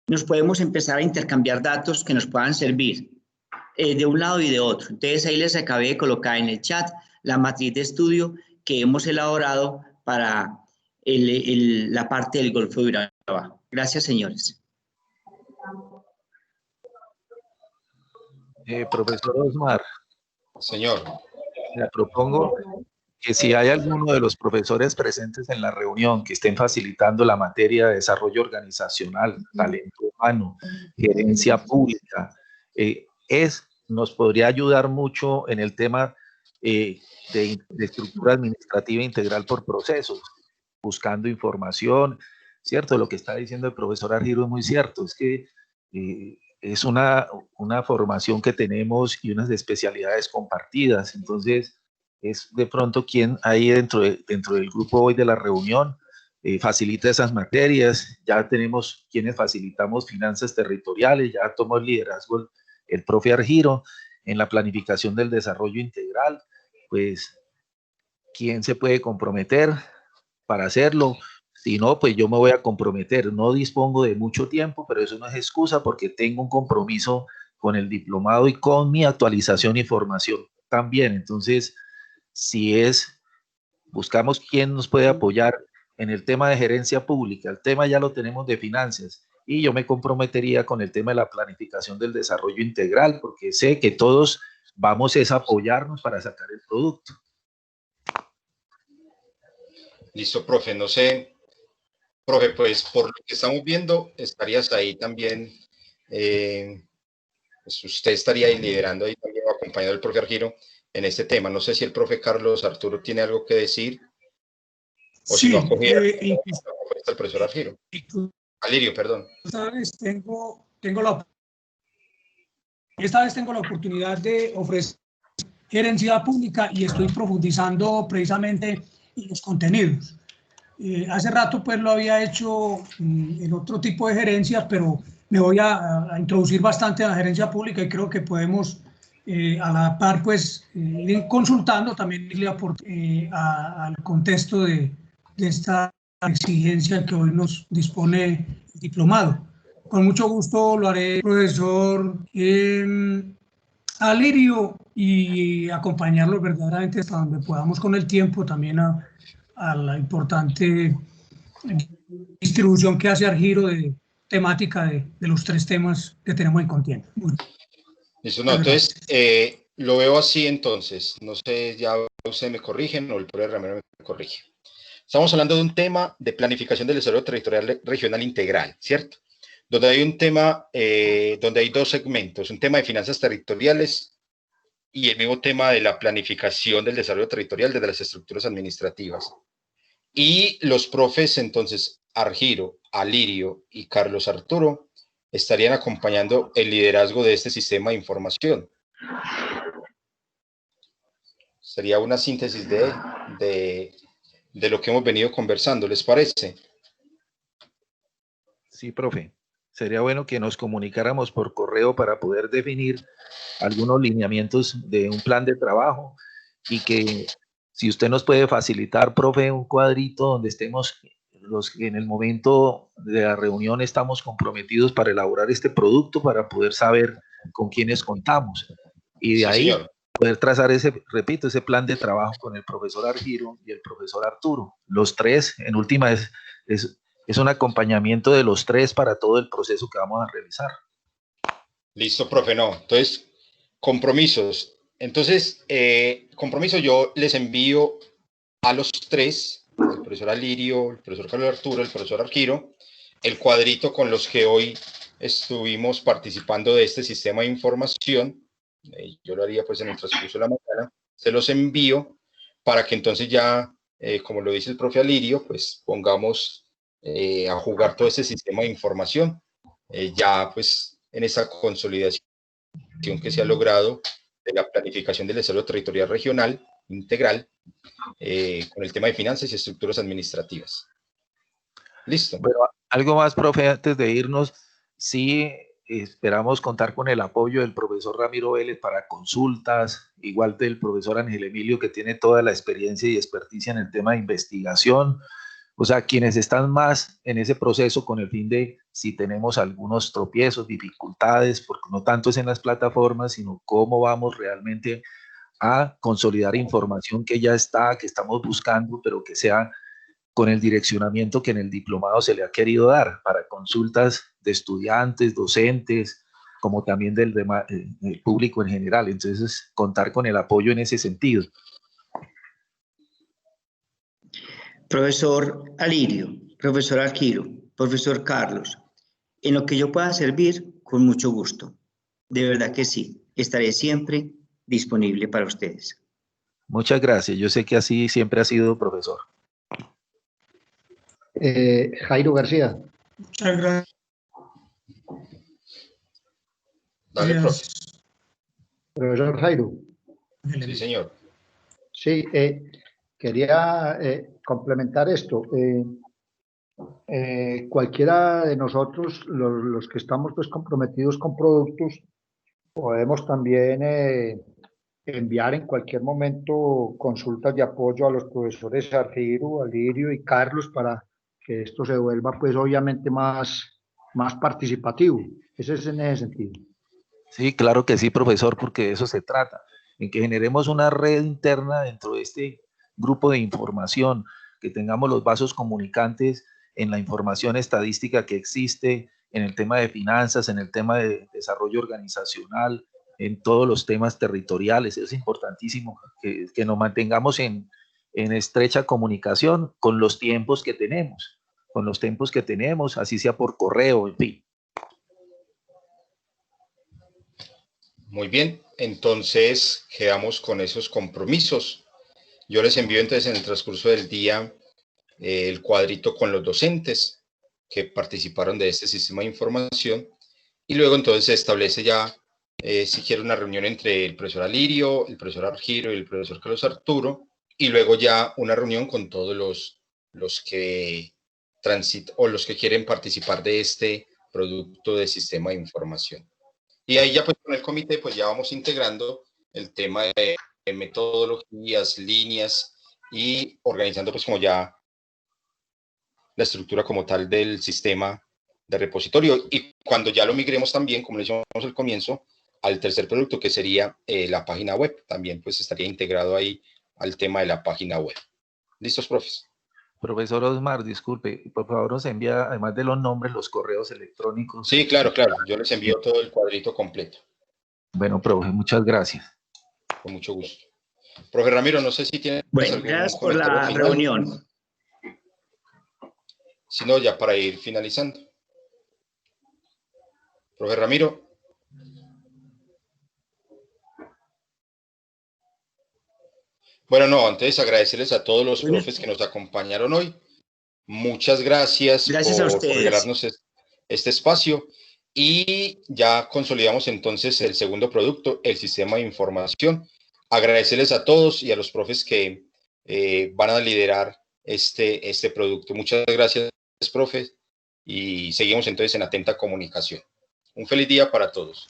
nos podemos empezar a intercambiar datos que nos puedan servir de un lado y de otro. Entonces ahí les acabé de colocar en el chat la matriz de estudio que hemos elaborado para la parte del Golfo de Urabá. Gracias, señores. Profesor Osmar. Señor. Le propongo que si hay alguno de los profesores presentes en la reunión que estén facilitando la materia de desarrollo organizacional, talento humano, gerencia pública, nos podría ayudar mucho en el tema de estructura administrativa integral por procesos, buscando información, ¿cierto? Lo que está diciendo el profesor Argiro es muy cierto, es que es una formación que tenemos y unas especialidades compartidas, entonces es de pronto quien ahí dentro del grupo hoy de la reunión facilita esas materias. Ya tenemos quienes facilitamos finanzas territoriales, ya tomó el liderazgo el profe Argiro en la planificación del desarrollo integral, pues ¿quién se puede comprometer para hacerlo? Si no, pues yo me voy a comprometer. No dispongo de mucho tiempo, pero eso no es excusa porque tengo un compromiso con el diplomado y con mi actualización y formación también. Entonces, buscamos quién nos puede apoyar en el tema de gerencia pública. El tema ya lo tenemos de finanzas y yo me comprometería con el tema de la planificación del desarrollo integral porque sé que todos vamos a apoyarnos para sacar el producto. Listo, profe. No sé, profe, pues por lo que estamos viendo, estarías ahí también, pues usted estaría ahí liderando ahí también, acompañado del profe Argiro en este tema. No sé si el profe Carlos Arturo tiene algo que decir o sí, si no acogiera el profesor Argiro. Alirio, perdón. Esta vez tengo la oportunidad de ofrecer gerencia pública y estoy profundizando precisamente en los contenidos. Hace rato pues lo había hecho en otro tipo de gerencias, pero me voy a introducir bastante a la gerencia pública y creo que podemos a la par pues ir consultando también al contexto de esta exigencia que hoy nos dispone el diplomado. Con mucho gusto lo haré, profesor Alirio, y acompañarlo verdaderamente hasta donde podamos con el tiempo, también a la importante distribución que hace Argiro de temática de los 3 temas que tenemos en contienda. Eso no, entonces lo veo así entonces. No sé, ya ustedes me corrigen o el profe Ramiro me corrige. Estamos hablando de un tema de planificación del desarrollo territorial regional integral, ¿cierto? Donde hay un tema, donde hay 2 segmentos, un tema de finanzas territoriales y el mismo tema de la planificación del desarrollo territorial desde las estructuras administrativas. Y los profes, entonces, Argiro, Alirio y Carlos Arturo estarían acompañando el liderazgo de este sistema de información. Sería una síntesis de lo que hemos venido conversando, ¿les parece? Sí, profe. Sería bueno que nos comunicáramos por correo para poder definir algunos lineamientos de un plan de trabajo y que si usted nos puede facilitar, profe, un cuadrito donde estemos los que en el momento de la reunión estamos comprometidos para elaborar este producto para poder saber con quiénes contamos y de ahí poder trazar ese plan de trabajo con el profesor Argiro y el profesor Arturo. Los 3, en última, es un acompañamiento de los 3 para todo el proceso que vamos a realizar. Listo, profe, no. Entonces, compromisos. Entonces, compromiso, yo les envío a los 3, el profesor Alirio, el profesor Carlos Arturo, el profesor Argiro, el cuadrito con los que hoy estuvimos participando de este sistema de información. Yo lo haría pues en el transcurso de la mañana. Se los envío para que entonces ya, como lo dice el profe Alirio, pues pongamos a jugar todo ese sistema de información. Ya pues en esa consolidación que se ha logrado de la planificación del desarrollo territorial regional integral con el tema de finanzas y estructuras administrativas. Listo. Bueno, algo más, profe, antes de irnos, sí esperamos contar con el apoyo del profesor Ramiro Vélez para consultas, igual del profesor Ángel Emilio, que tiene toda la experiencia y experticia en el tema de investigación. O sea, quienes están más en ese proceso con el fin de si tenemos algunos tropiezos, dificultades, porque no tanto es en las plataformas, sino cómo vamos realmente a consolidar información que ya está, que estamos buscando, pero que sea con el direccionamiento que en el diplomado se le ha querido dar para consultas de estudiantes, docentes, como también del público en general. Entonces, contar con el apoyo en ese sentido. Profesor Alirio, profesor Argiro, profesor Carlos, en lo que yo pueda servir, con mucho gusto. De verdad que sí, estaré siempre disponible para ustedes. Muchas gracias. Yo sé que así siempre ha sido, profesor. Jairo García. Muchas gracias. Dale, profe. Profesor Jairo. Sí, señor. Sí, quería complementar esto. Cualquiera de nosotros, los que estamos pues, comprometidos con productos, podemos también enviar en cualquier momento consultas de apoyo a los profesores Argiro, Alirio y Carlos para que esto se vuelva pues obviamente más participativo. Ese es en ese sentido. Sí, claro que sí, profesor, porque de eso se trata, en que generemos una red interna dentro de este grupo de información, que tengamos los vasos comunicantes en la información estadística que existe, en el tema de finanzas, en el tema de desarrollo organizacional, en todos los temas territoriales. Es importantísimo que nos mantengamos en estrecha comunicación con los tiempos que tenemos, así sea por correo, en fin. Muy bien, entonces quedamos con esos compromisos. Yo les envío entonces en el transcurso del día el cuadrito con los docentes que participaron de este sistema de información, y luego entonces se establece ya, si quiere, una reunión entre el profesor Alirio, el profesor Argiro y el profesor Carlos Arturo, y luego ya una reunión con todos los que transitan o los que quieren participar de este producto de sistema de información. Y ahí ya pues con el comité pues ya vamos integrando el tema de metodologías, líneas y organizando pues como ya la estructura como tal del sistema de repositorio. Y cuando ya lo migremos también, como le decíamos al comienzo, al tercer producto que sería la página web, también pues estaría integrado ahí al tema de la página web. ¿Listos, profes? Profesor Osmar, disculpe, por favor nos envía, además de los nombres, los correos electrónicos. Sí, claro, yo les envío todo el cuadrito completo. Bueno, profe, muchas gracias. Con mucho gusto. Profe Ramiro, no sé si tiene... Bueno, gracias por la reunión. Si no, ya para ir finalizando. Profe Ramiro. Bueno, no, antes agradecerles a todos los profes que nos acompañaron hoy. Muchas gracias, por regalarnos este espacio. Y ya consolidamos entonces el segundo producto, el sistema de información. Agradecerles a todos y a los profes que van a liderar este producto. Muchas gracias, profes. Y seguimos entonces en atenta comunicación. Un feliz día para todos.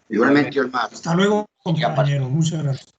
Igualmente, Osmar. Hasta luego, compañero. Muchas gracias.